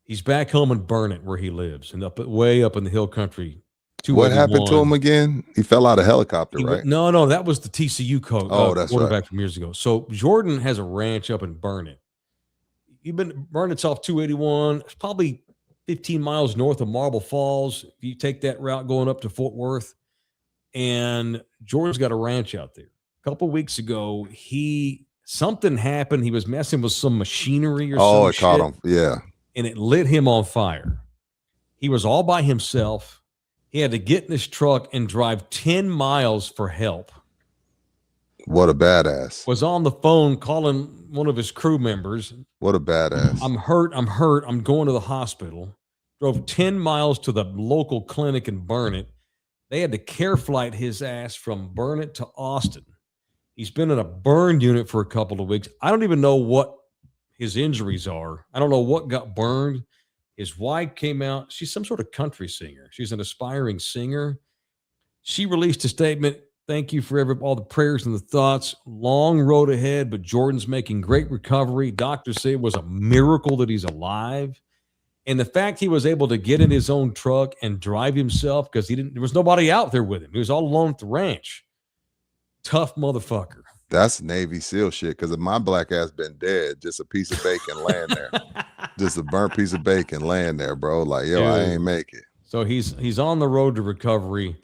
He's back home in Burnett where he lives and way up in the hill country What happened to him again? He fell out of helicopter, right? No, that was the TCU coach. That's quarterback right. From years ago. So Jordan has a ranch up in Burnett. Burnett's off 281. It's probably 15 miles north of Marble Falls. If you take that route going up to Fort Worth, and Jordan's got a ranch out there. A couple weeks ago, something happened. He was messing with some machinery or something. Oh, it caught him. Yeah. And it lit him on fire. He was all by himself. He had to get in his truck and drive 10 miles for help. What a badass. Was on the phone calling one of his crew members. What a badass. I'm hurt. I'm going to the hospital. Drove 10 miles to the local clinic in Burnett. They had to care flight his ass from Burnett to Austin. He's been in a burn unit for a couple of weeks. I don't even know what his injuries are. I don't know what got burned. His wife came out. She's some sort of country singer. She's an aspiring singer. She released a statement. Thank you for all the prayers and the thoughts. Long road ahead, but Jordan's making great recovery. Doctors say it was a miracle that he's alive. And the fact he was able to get in his own truck and drive himself because there was nobody out there with him. He was all alone at the ranch. Tough motherfucker. That's Navy SEAL shit. Because if my black ass been dead, just a piece of bacon laying there, just a burnt piece of bacon laying there, bro. Like, yo, I ain't make it. So he's on the road to recovery.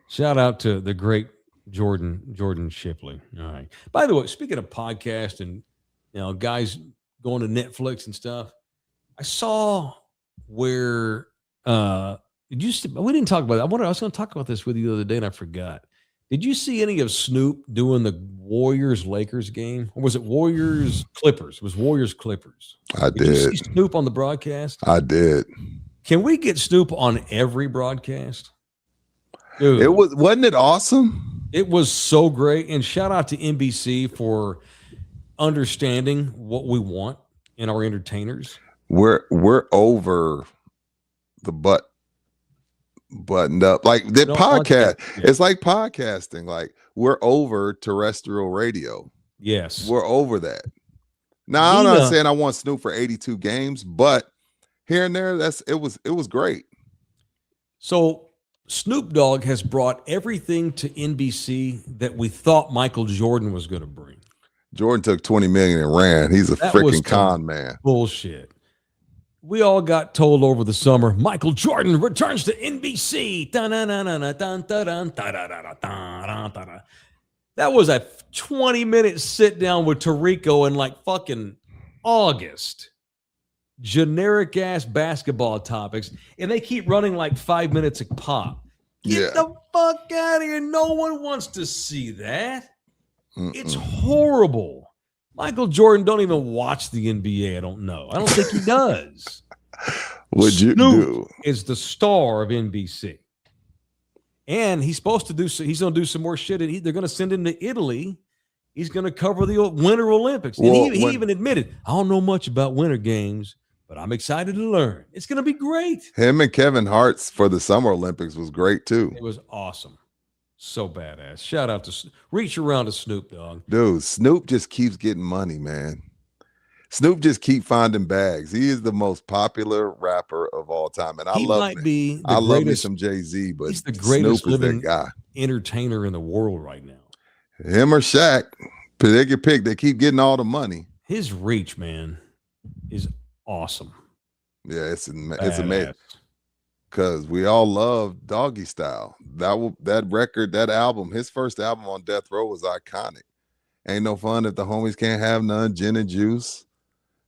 Shout out to the great Jordan Shipley. All right. By the way, speaking of podcast and guys going to Netflix and stuff, I saw where we didn't talk about it. I was going to talk about this with you the other day and I forgot. Did you see any of Snoop doing the Warriors-Lakers game? Or was it Warriors-Clippers? It was Warriors-Clippers. I did. Did you see Snoop on the broadcast? I did. Can we get Snoop on every broadcast? Dude, wasn't it awesome? It was so great. And shout out to NBC for understanding what we want in our entertainers. We're over the buttoned up. Like the podcast. It's like podcasting. Like we're over terrestrial radio. Yes. We're over that. Now I'm not saying I want Snoop for 82 games, but here and there, it was great. So Snoop Dogg has brought everything to NBC that we thought Michael Jordan was going to bring. Jordan took $20 million and ran. He's a freaking con man. Bullshit. We all got told over the summer, Michael Jordan returns to NBC. That was a 20-minute sit down with Tirico in like fucking August. Generic ass basketball topics, and they keep running like 5 minutes a pop. Get the fuck out of here. No one wants to see that. It's horrible. Michael Jordan don't even watch the NBA. I don't know. I don't think he does. What'd you do? Is the star of NBC. And he's supposed to he's going to do some more shit. They're going to send him to Italy. He's going to cover the Winter Olympics. And he even admitted, I don't know much about Winter Games, but I'm excited to learn. It's going to be great. Him and Kevin Hart's for the Summer Olympics was great too. It was awesome. So badass. Shout out to reach around to Snoop Dogg. Dude, Snoop just keeps getting money, man. Snoop just keep finding bags. He is the most popular rapper of all time, and I love me some Jay-Z, but he's the greatest Snoop is that guy, entertainer in the world right now. Him or Shaq, they get picked. They keep getting all the money. His reach, man, is awesome. Yeah, it's amazing. Because we all love Doggy Style. That record, that album, his first album on Death Row was iconic. Ain't no fun if the homies can't have none. Gin and Juice.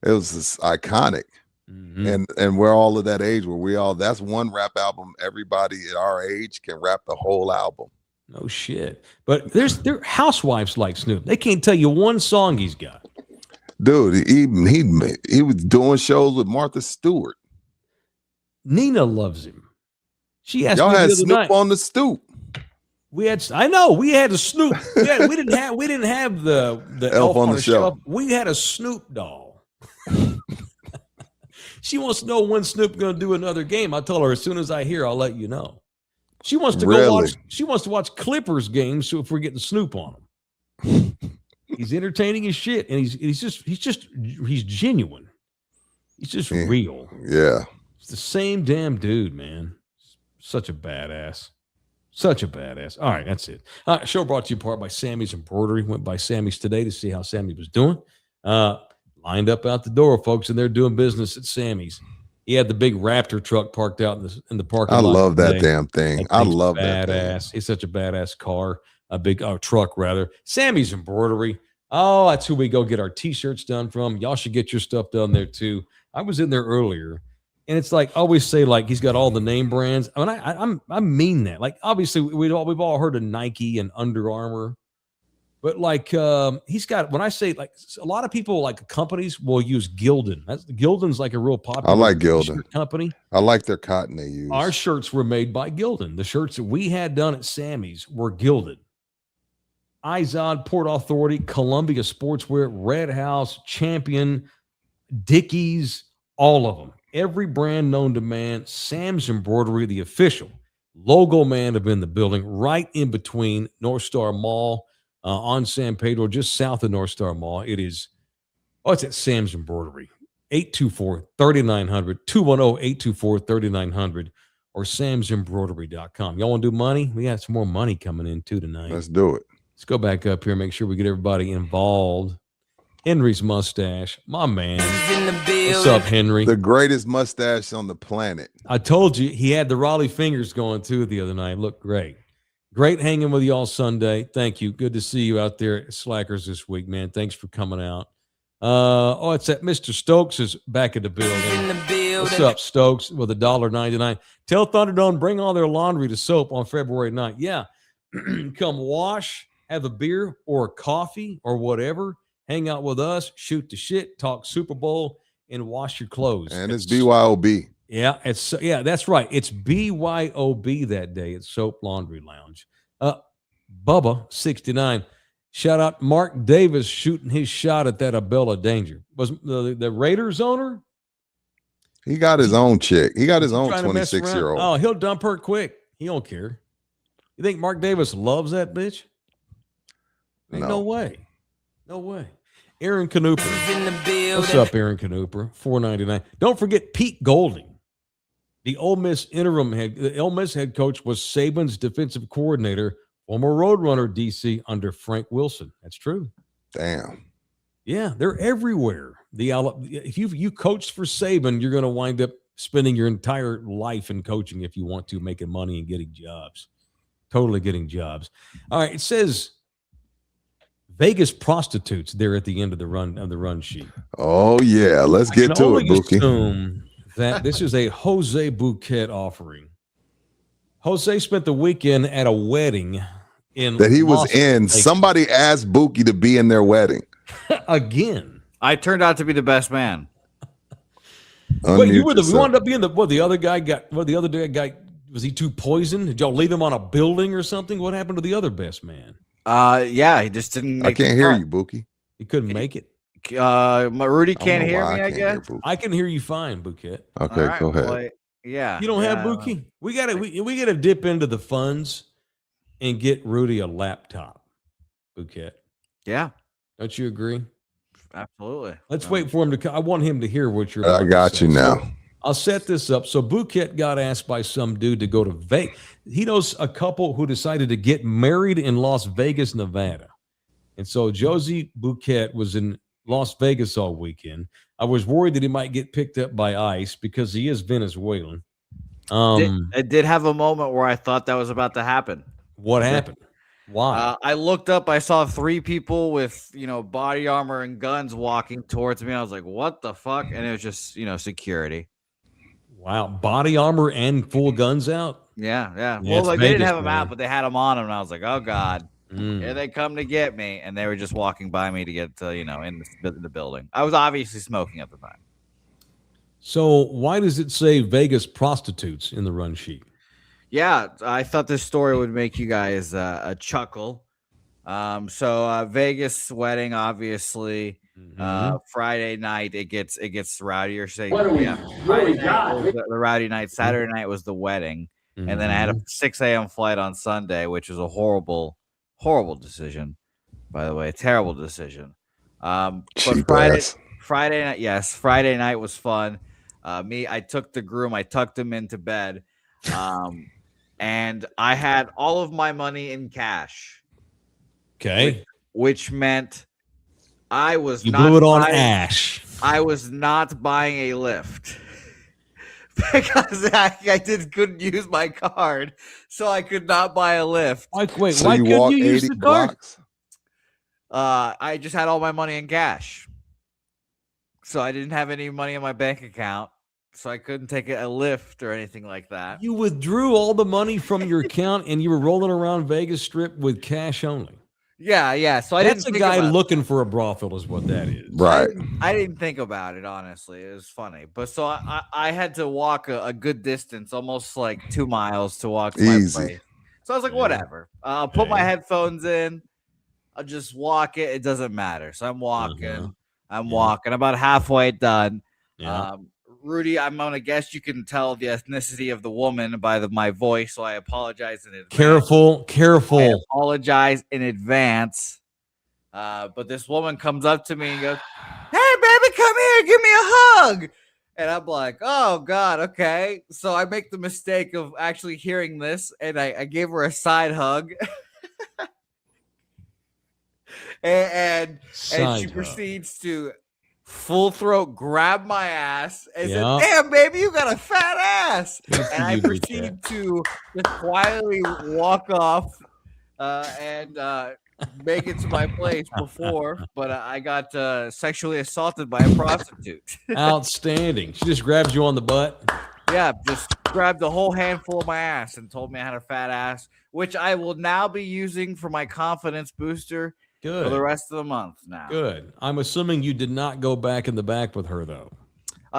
It was just iconic. Mm-hmm. And we're all of that age where that's one rap album. Everybody at our age can rap the whole album. No shit. But there housewives like Snoop. They can't tell you one song he's got. Dude, he was doing shows with Martha Stewart. Nina loves him. She asked y'all me had the other Snoop night, on the stoop. we had a Snoop. We didn't have the elf on the shelf. We had a Snoop doll. She wants to know when Snoop's going to do another game. I told her as soon as I hear, I'll let you know. She wants to go watch. She wants to watch Clippers games. So if we're getting Snoop on him, he's entertaining as shit, and he's genuine. He's just real. Yeah. It's the same damn dude, man. Such a badass. Such a badass. All right, that's it. Show brought to you in part by Sammy's Embroidery. Went by Sammy's today to see how Sammy was doing. Lined up out the door, folks, and they're doing business at Sammy's. He had the big Raptor truck parked out in the parking lot. I love that damn thing. I love that thing. It's such a badass car, a big truck, rather. Sammy's Embroidery. Oh, that's who we go get our T-shirts done from. Y'all should get your stuff done there, too. I was in there earlier. And it's like, I always say, like, he's got all the name brands. I mean, I mean that. Like, obviously, we've all heard of Nike and Under Armour. But, like, he's got, when I say, like, a lot of people, like, companies will use Gildan. Gildan's, like, a real popular I like Gildan company. I like their cotton they use. Our shirts were made by Gildan. The shirts that we had done at Sammy's were Gildan. Izod, Port Authority, Columbia Sportswear, Red House, Champion, Dickies, all of them. Every brand known to man. Sam's Embroidery, the official logo man, have been in the building right in between North Star Mall on San Pedro, just south of North Star Mall. It's at Sam's Embroidery. 824-3900, 210-824-3900, or samsembroidery.com. Y'all want to do money? We got some more money coming in, too, tonight. Let's do it. Let's go back up here, make sure we get everybody involved. Henry's mustache, my man. What's up, Henry? The greatest mustache on the planet. I told you he had the Raleigh fingers going too the other night. Looked great. Great hanging with you all Sunday. Thank you. Good to see you out there at Slackers this week, man. Thanks for coming out. It's that Mr. Stokes is back in the building. What's up, Stokes? With $1.99. Tell Thunderdome bring all their laundry to Soap on February 9th. Yeah, come wash, have a beer or a coffee or whatever. Hang out with us, shoot the shit, talk Super Bowl, and wash your clothes. And it's BYOB. Yeah, that's right. It's BYOB that day at Soap Laundry Lounge. Bubba 69. Shout out Mark Davis shooting his shot at that Abella Danger. Was the Raiders owner? He got his own chick. He got his own 26-year-old. Oh, he'll dump her quick. He don't care. You think Mark Davis loves that bitch? Ain't no way. No way. Aaron Canooper. What's up, Aaron Canooper? $4.99. Don't forget Pete Golding. The Ole Miss head coach was Saban's defensive coordinator, former Roadrunner DC under Frank Wilson. That's true. Damn. Yeah, they're everywhere. If you coached for Saban, you're going to wind up spending your entire life in coaching if you want to, making money and getting jobs. Totally getting jobs. All right, it says Vegas prostitutes there at the end of the run sheet. Oh yeah, let's get to it, Bookie. Assume that this is a Jose Bouquet offering. Jose spent the weekend at a wedding that he was in. Somebody asked Bookie to be in their wedding again. I turned out to be the best man. Wait, you wound up being the other guy got. What the other guy was he too poisoned? Did y'all leave him on a building or something? What happened to the other best man? Yeah, he just didn't. I can't hear you, Bookie. He couldn't make it. Rudy can't hear me. I guess I can hear you fine, Bouquet. Okay, right, go ahead. Well, yeah, you don't have Bookie. We gotta dip into the funds and get Rudy a laptop, Bouquet. Yeah, don't you agree? Absolutely. Let's wait for him to. I want him to hear what you're. I got you now. So I'll set this up. So Bouquet got asked by some dude to go to Vegas. He knows a couple who decided to get married in Las Vegas, Nevada. And so Josie Bouquet was in Las Vegas all weekend. I was worried that he might get picked up by ICE because he is Venezuelan. I did have a moment where I thought that was about to happen. What happened? Why? I looked up. I saw 3 people with, body armor and guns walking towards me. I was like, what the fuck? And it was just, security. Wow. Body armor and full guns out? Yeah. Well, they didn't have them out, but they had them on them. And I was like, oh, God. Here they come to get me. And they were just walking by me to get to, in the building. I was obviously smoking at the time. So why does it say Vegas prostitutes in the run sheet? Yeah, I thought this story would make you guys a chuckle. So Vegas wedding, obviously. Friday night it gets rowdier. Friday night was the rowdy night. Saturday night was the wedding, and then I had a 6 a.m. flight on Sunday, which was a horrible decision. By the way, terrible decision. But Friday night was fun. I took the groom, I tucked him into bed. And I had all of my money in cash. Okay. Which meant I was you not blew it on buying, Ash. I was not buying a lift because I couldn't use my card, so I could not buy a lift. Wait, So why you couldn't walk you use 80 the card? blocks? I just had all my money in cash, so I didn't have any money in my bank account, so I couldn't take a lift or anything like that. You withdrew all the money from your account and you were rolling around Vegas Strip with cash only. Yeah. So That's didn't a guy looking for a brothel, is what that is. Right. I didn't think about it, honestly. It was funny, but so I had to walk a good distance, almost like 2 miles to walk to my place. So I was like, whatever. I'll put my headphones in. I'll just walk it. It doesn't matter. So I'm walking. I'm walking. About halfway done. Rudy, I'm gonna guess you can tell the ethnicity of the woman by my voice, so I apologize in advance. Careful. I apologize in advance. But this woman comes up to me and goes, "Hey, baby, come here, give me a hug." And I'm like, "Oh God, okay." So I make the mistake of actually hearing this, and I gave her a side hug. and she proceeds to full throat grab my ass and said, "Damn, baby, you got a fat ass." And I proceed to just quietly walk off and make it to my place but I got sexually assaulted by a prostitute. Outstanding. She just grabs you on the butt. Yeah, just grabbed a whole handful of my ass and told me I had a fat ass, which I will now be using for my confidence booster. Good. For the rest of the month now. Good. I'm assuming you did not go back in the back with her, though.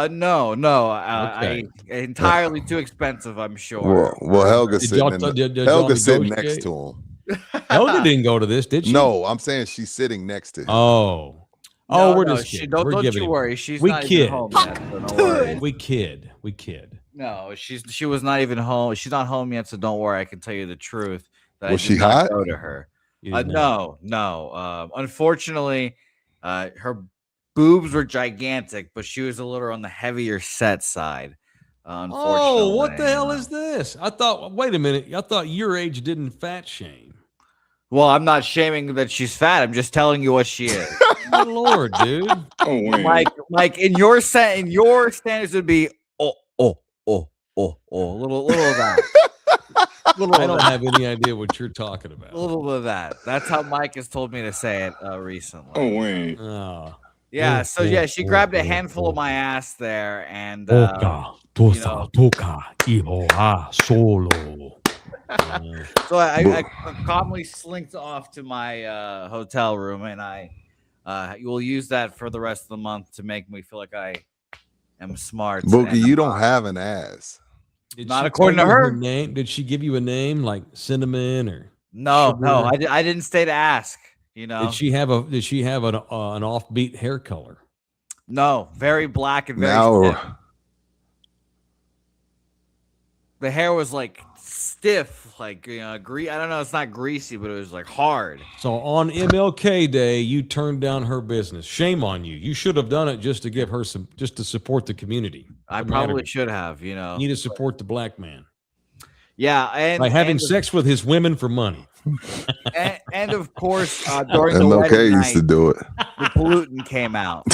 No. Okay. Entirely too expensive, I'm sure. Well, Helga's sitting next to him. Helga didn't go to this, did she? No, I'm saying she's sitting next to him. We're just kidding. Don't you worry. She's not even home yet. So don't worry. We kid. No, she was not even home. She's not home yet, so don't worry. I can tell you the truth. Was she hot? Go to her. No. Unfortunately, her boobs were gigantic, but she was a little on the heavier set side. Unfortunately. What the hell is this? Wait a minute. I thought your age didn't fat shame. Well, I'm not shaming that she's fat. I'm just telling you what she is. Good Lord, dude. Like in your standards would be a little of that. I don't have any idea what you're talking about. A little bit of that. That's how Mike has told me to say it recently. Yeah. So she grabbed a handful of my ass there, and so I calmly slinked off to my hotel room, and I will use that for the rest of the month to make me feel like I am smart. Bookie, you don't have an ass. Not according to her. Name? Did she give you a name like Cinnamon or? No. I didn't stay to ask. Did she have an offbeat hair color? No, very black and very stiff. The hair was like stiff, like I don't know. It's not greasy, but it was like hard. So on MLK Day, you turned down her business. Shame on you. You should have done it just to give her just to support the community. I probably should have. You need to support the black man. Yeah, and by having sex with his women for money. and of course, during the MLK wedding used to do it. The pollutant came out.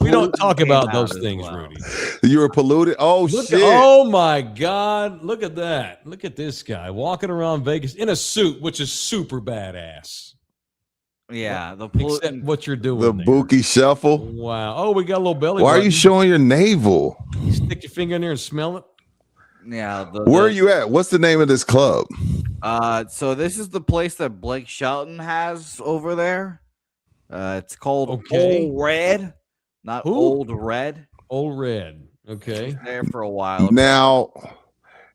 We don't talk about those things, Rudy. You were polluted. Oh, shit. Oh my God. Look at that. Look at this guy walking around Vegas in a suit, which is super badass. Yeah. Except what you're doing. The Bookie shuffle. Wow. Oh, we got a little belly. Why are you showing your navel? You stick your finger in there and smell it. Yeah. Where are you at? What's the name of this club? So this is the place that Blake Shelton has over there. It's called Old Red, not Old Red. Old Red. Okay. There for a while. Now,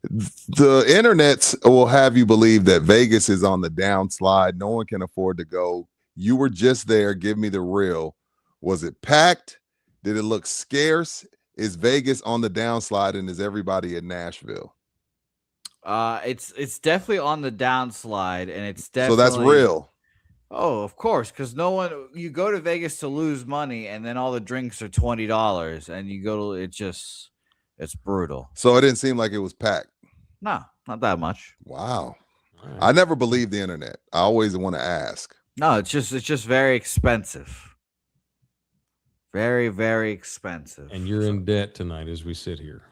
the internets will have you believe that Vegas is on the downslide. No one can afford to go. You were just there. Give me the real. Was it packed? Did it look scarce? Is Vegas on the downslide, and is everybody in Nashville? It's definitely on the downslide, and it's definitely so that's real. Oh, of course, because you go to Vegas to lose money, and then all the drinks are $20, and you go to It's brutal. So it didn't seem like it was packed. No, not that much. Wow. Right. I never believe the internet. I always want to ask. No, it's just very expensive. Very, very expensive. And you're in debt tonight as we sit here.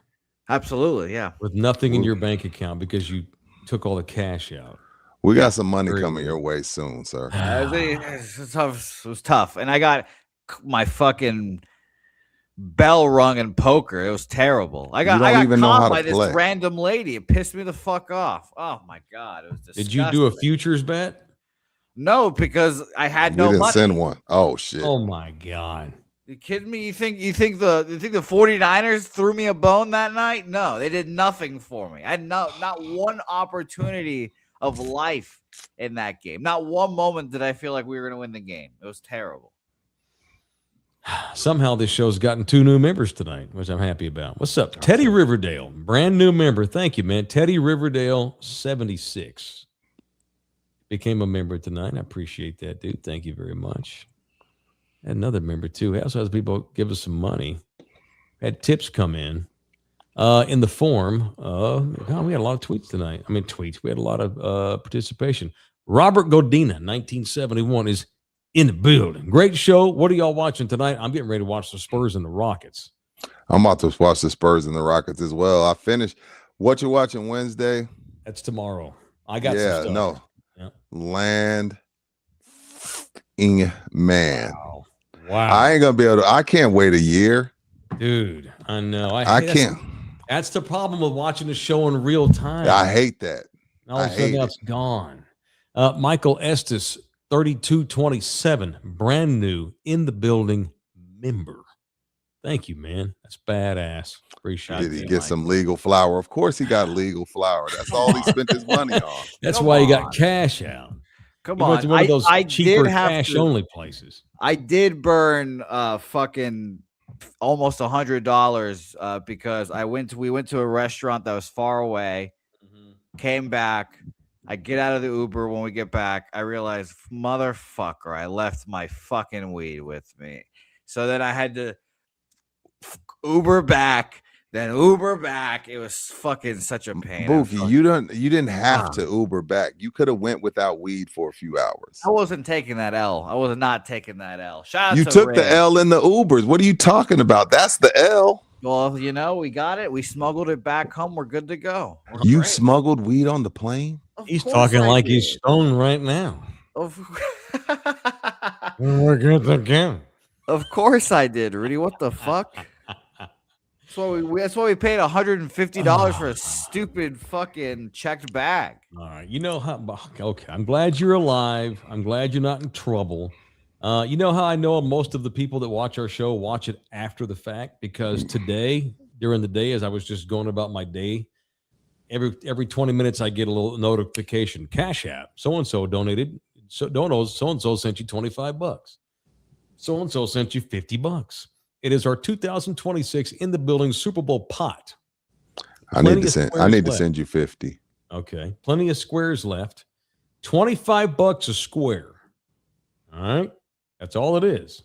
Absolutely, yeah. With nothing in your bank account because you took all the cash out. We got some money coming your way soon, sir. It was tough. And I got my fucking bell rung in poker. It was terrible. I got caught by this random lady. It pissed me the fuck off. Oh my God. It was disgusting. Did you do a futures bet? No, because I had no money. Didn't send one. Oh shit. Oh my God. You kidding me? You think the 49ers threw me a bone that night? No, they did nothing for me. I had not one opportunity of life in that game. Not one moment did I feel like we were going to win the game. It was terrible. Somehow this show's gotten 2 new members tonight, which I'm happy about. What's up? Teddy Riverdale, brand new member. Thank you, man. Teddy Riverdale 76 became a member tonight. I appreciate that, dude. Thank you very much. Another member too. We also has people give us some money. Had tips come in the form of, we had a lot of tweets tonight. I mean, tweets. We had a lot of participation. Robert Godina, 1971, is in the building. Great show. What are y'all watching tonight? I'm getting ready to watch the Spurs and the Rockets. I'm about to watch the Spurs and the Rockets as well. I finished. What you watching Wednesday? That's tomorrow. I got some stuff. No. Yeah. Land man. Wow. I ain't gonna be able to. I can't wait a year. Dude, I know. I can't. That's the problem with watching the show in real time. I hate that. All of a sudden it's gone. Michael Estes, 3227, brand new in the building member. Thank you, man. That's badass. Appreciate it. Did he get some legal flour? Of course he got legal flour. That's all he spent his money on. That's why he got cash out. Come on. One of those cheaper cash-only places. I did burn fucking almost $100 because we went to a restaurant that was far away, came back. I get out of the Uber. When we get back, I realized, motherfucker, I left my fucking weed with me. So then I had to Uber back, then Uber back. It was fucking such a pain. Bookie, you didn't have to Uber back. You could have went without weed for a few hours. I wasn't taking that L. I was not taking that L. Shout out you to took Ray. the L in the Ubers. What are you talking about? That's the L. Well, we got it. We smuggled it back home. We're good to go. You smuggled weed on the plane? He's talking like he's stoned right now. We're good to go. Of course I did, Rudy. What the fuck? That's why we paid $150 for a stupid fucking checked bag. All right. You know how? Okay. I'm glad you're alive. I'm glad you're not in trouble. You know how I know most of the people that watch our show watch it after the fact? Because today, during the day, as I was just going about my day, every 20 minutes I get a little notification. Cash App. So-and-so donated. So-and-so sent you $25. So-and-so sent you $50. It is our 2026 in the building Super Bowl pot. I need to send you 50. Okay. Plenty of squares left. $25 a square. All right. That's all it is.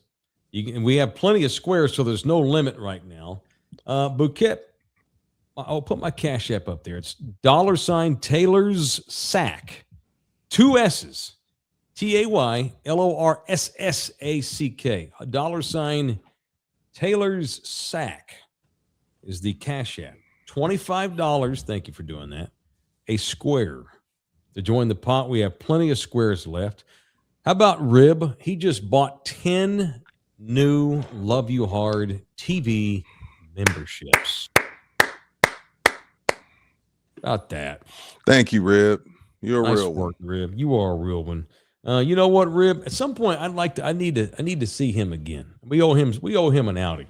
We have plenty of squares, so there's no limit right now. Bouquet. I'll put my Cash App up there. It's $ Taylor's Sack. 2 S's. TAYLORSSACK. $ Taylor's Sack is the Cash App. $25. Thank you for doing that. A square. To join the pot, we have plenty of squares left. How about Rib? He just bought 10 new Love You Hard TV memberships. About that. Thank you, Rib. You're a real one, Rib. You are a real one. You know what, Rib? At some point, I need to see him again. We owe him an outing.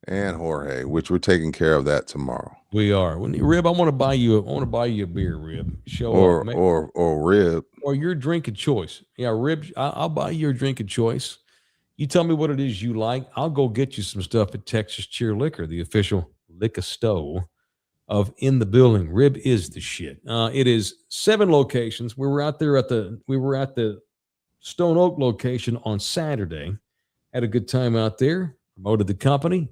And Jorge, which we're taking care of that tomorrow. We are. Rib, I want to buy you a beer, Rib. Or Rib. Or your drink of choice. Yeah, Rib, I'll buy you your drink of choice. You tell me what it is you like. I'll go get you some stuff at Texas Cheer Liquor, the official liquor store of In the Building. Rib is the shit. It is 7 locations. We were at the Stone Oak location on Saturday. Had a good time out there. Promoted the company.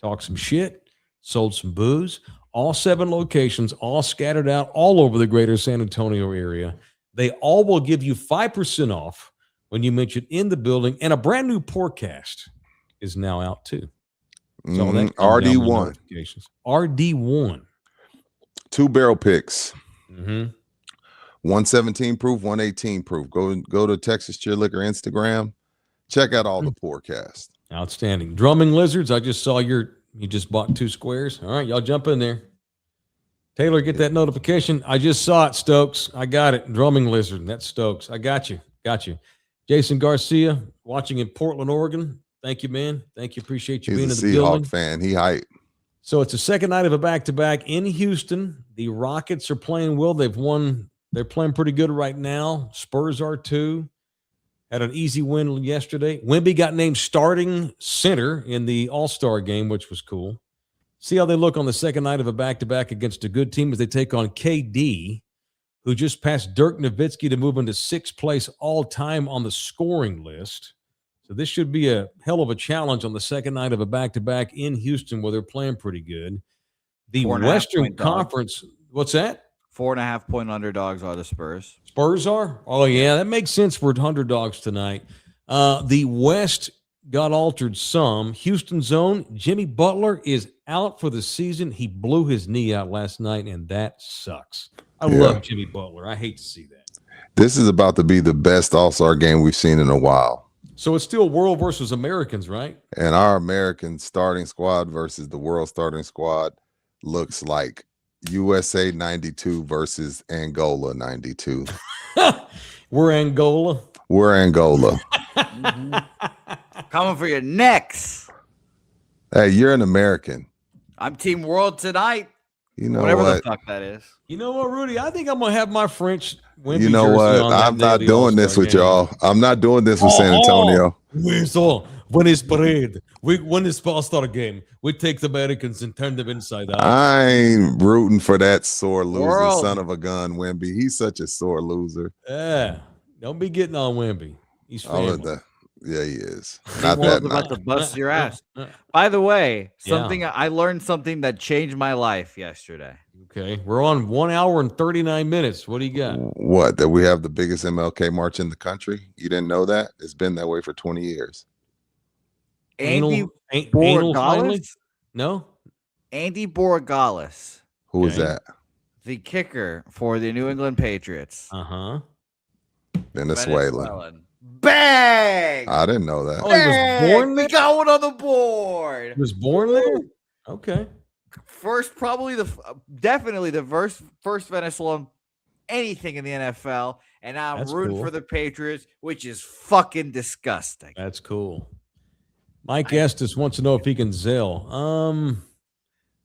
Talked some shit. sold some booze. All 7 locations, all scattered out all over the greater San Antonio area. They all will give you 5% off when you mention in the building, and a brand new podcast is now out too. So RD1. RD1. 2 barrel picks. Mm-hmm. 117 proof, 118 proof. Go to Texas Cheer Liquor Instagram. Check out all the forecasts. Outstanding. Drumming Lizards. I just saw you just bought 2 squares. All right, y'all jump in there. Taylor, get that notification. I just saw it, Stokes. I got it. Drumming Lizard. That's Stokes. I got you. Jason Garcia, watching in Portland, Oregon. Thank you, man. Thank you. Appreciate you being in the building. He's a Seahawk fan. He hype. So it's the second night of a back-to-back in Houston. The Rockets are playing well. They've won. They're playing pretty good right now. Spurs are too. Had an easy win yesterday. Wemby got named starting center in the All-Star game, which was cool. See how they look on the second night of a back-to-back against a good team as they take on KD, who just passed Dirk Nowitzki to move into 6th place all-time on the scoring list. So this should be a hell of a challenge on the second night of a back-to-back in Houston where they're playing pretty good. The Western Conference, what's that? 4.5-point underdogs are the Spurs. Spurs are? Oh, yeah, that makes sense for underdogs tonight. The West got altered some. Houston's own Jimmy Butler is out for the season. He blew his knee out last night, and that sucks. I love Jimmy Butler. I hate to see that. This is about to be the best All-Star game we've seen in a while. So it's still world versus Americans, right? And our American starting squad versus the world starting squad looks like USA 92 versus Angola 92. We're Angola. Coming for your necks. Hey, you're an American. I'm Team World tonight. You know whatever what? the fuck that is. You know what, Rudy? I think I'm gonna have my French Wemby You know jersey what? on I'm not doing this with y'all. I'm not doing this with San Antonio. So when it's parade, when it's All-Star game, we take the Americans and turn them inside out. I ain't rooting for that sore loser son of a gun, Wemby. He's such a sore loser. Yeah, don't be getting on Wemby. He's family. Yeah, he is. Not that about to bust your ass. By the way, I learned something that changed my life yesterday. Okay, we're on 1 hour and 39 minutes. What do you got? What? That we have the biggest MLK march in the country? You didn't know that? It's been that way for 20 years. Andy Borregales? No. Andy Borregales. Who is that? The kicker for the New England Patriots. Venezuelan. Bang! I didn't know that. Oh, he was born there? We got one on the board. He was born there? Okay. Definitely the first Venezuelan anything in the NFL, and I'm rooting for the Patriots, which is fucking disgusting. That's cool. Mike Estes wants to know if he can Zelle.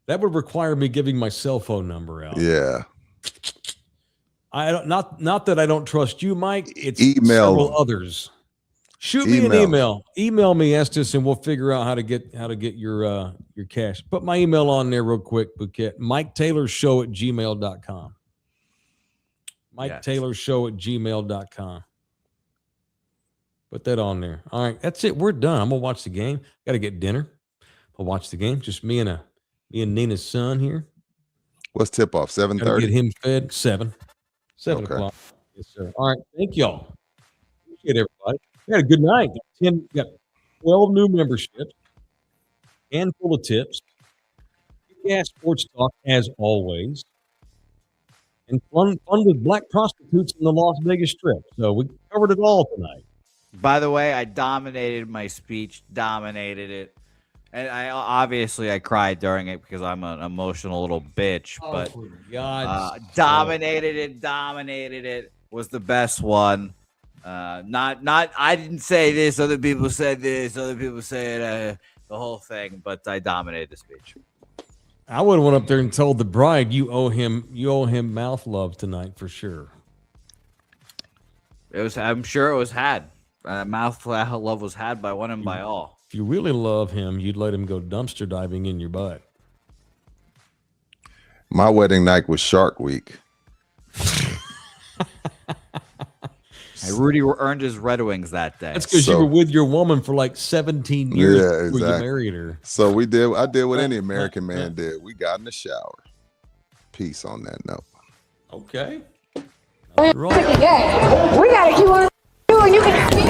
That would require me giving my cell phone number out. Yeah. I don't not that I don't trust you, Mike. It's email several others. Shoot me an email. Email me, Estes, and we'll figure out how to get your cash. Put my email on there real quick, Bouquet. MikeTaylorShow@gmail.com. MikeTaylorShow@gmail.com. Put that on there. All right, that's it. We're done. I'm gonna watch the game. Got to get dinner. I'll watch the game. Just me and Nina's son here. What's tip off? 7:30. Get him fed. 7 o'clock. Yes, sir. All right. Thank y'all. Appreciate everybody. We had a good night. Got 12 new memberships. Handful of tips. Gas sports talk as always. And fun with black prostitutes in the Las Vegas Strip. So we covered it all tonight. By the way, I dominated my speech, dominated it. And I cried during it because I'm an emotional little bitch. But dominated it. Was the best one. I didn't say this. Other people said this. Other people said the whole thing. But I dominated the speech. I would have went up there and told the bride you owe him mouth love tonight for sure. I'm sure it was had. Mouth love was had by one and by all. If you really love him, you'd let him go dumpster diving in your butt. My wedding night was Shark Week. Hey, Rudy earned his Red Wings that day. That's because you were with your woman for like 17 years before you married her. So I did what any American man did. We got in the shower. Peace on that note. Okay. We got to keep on doing. You can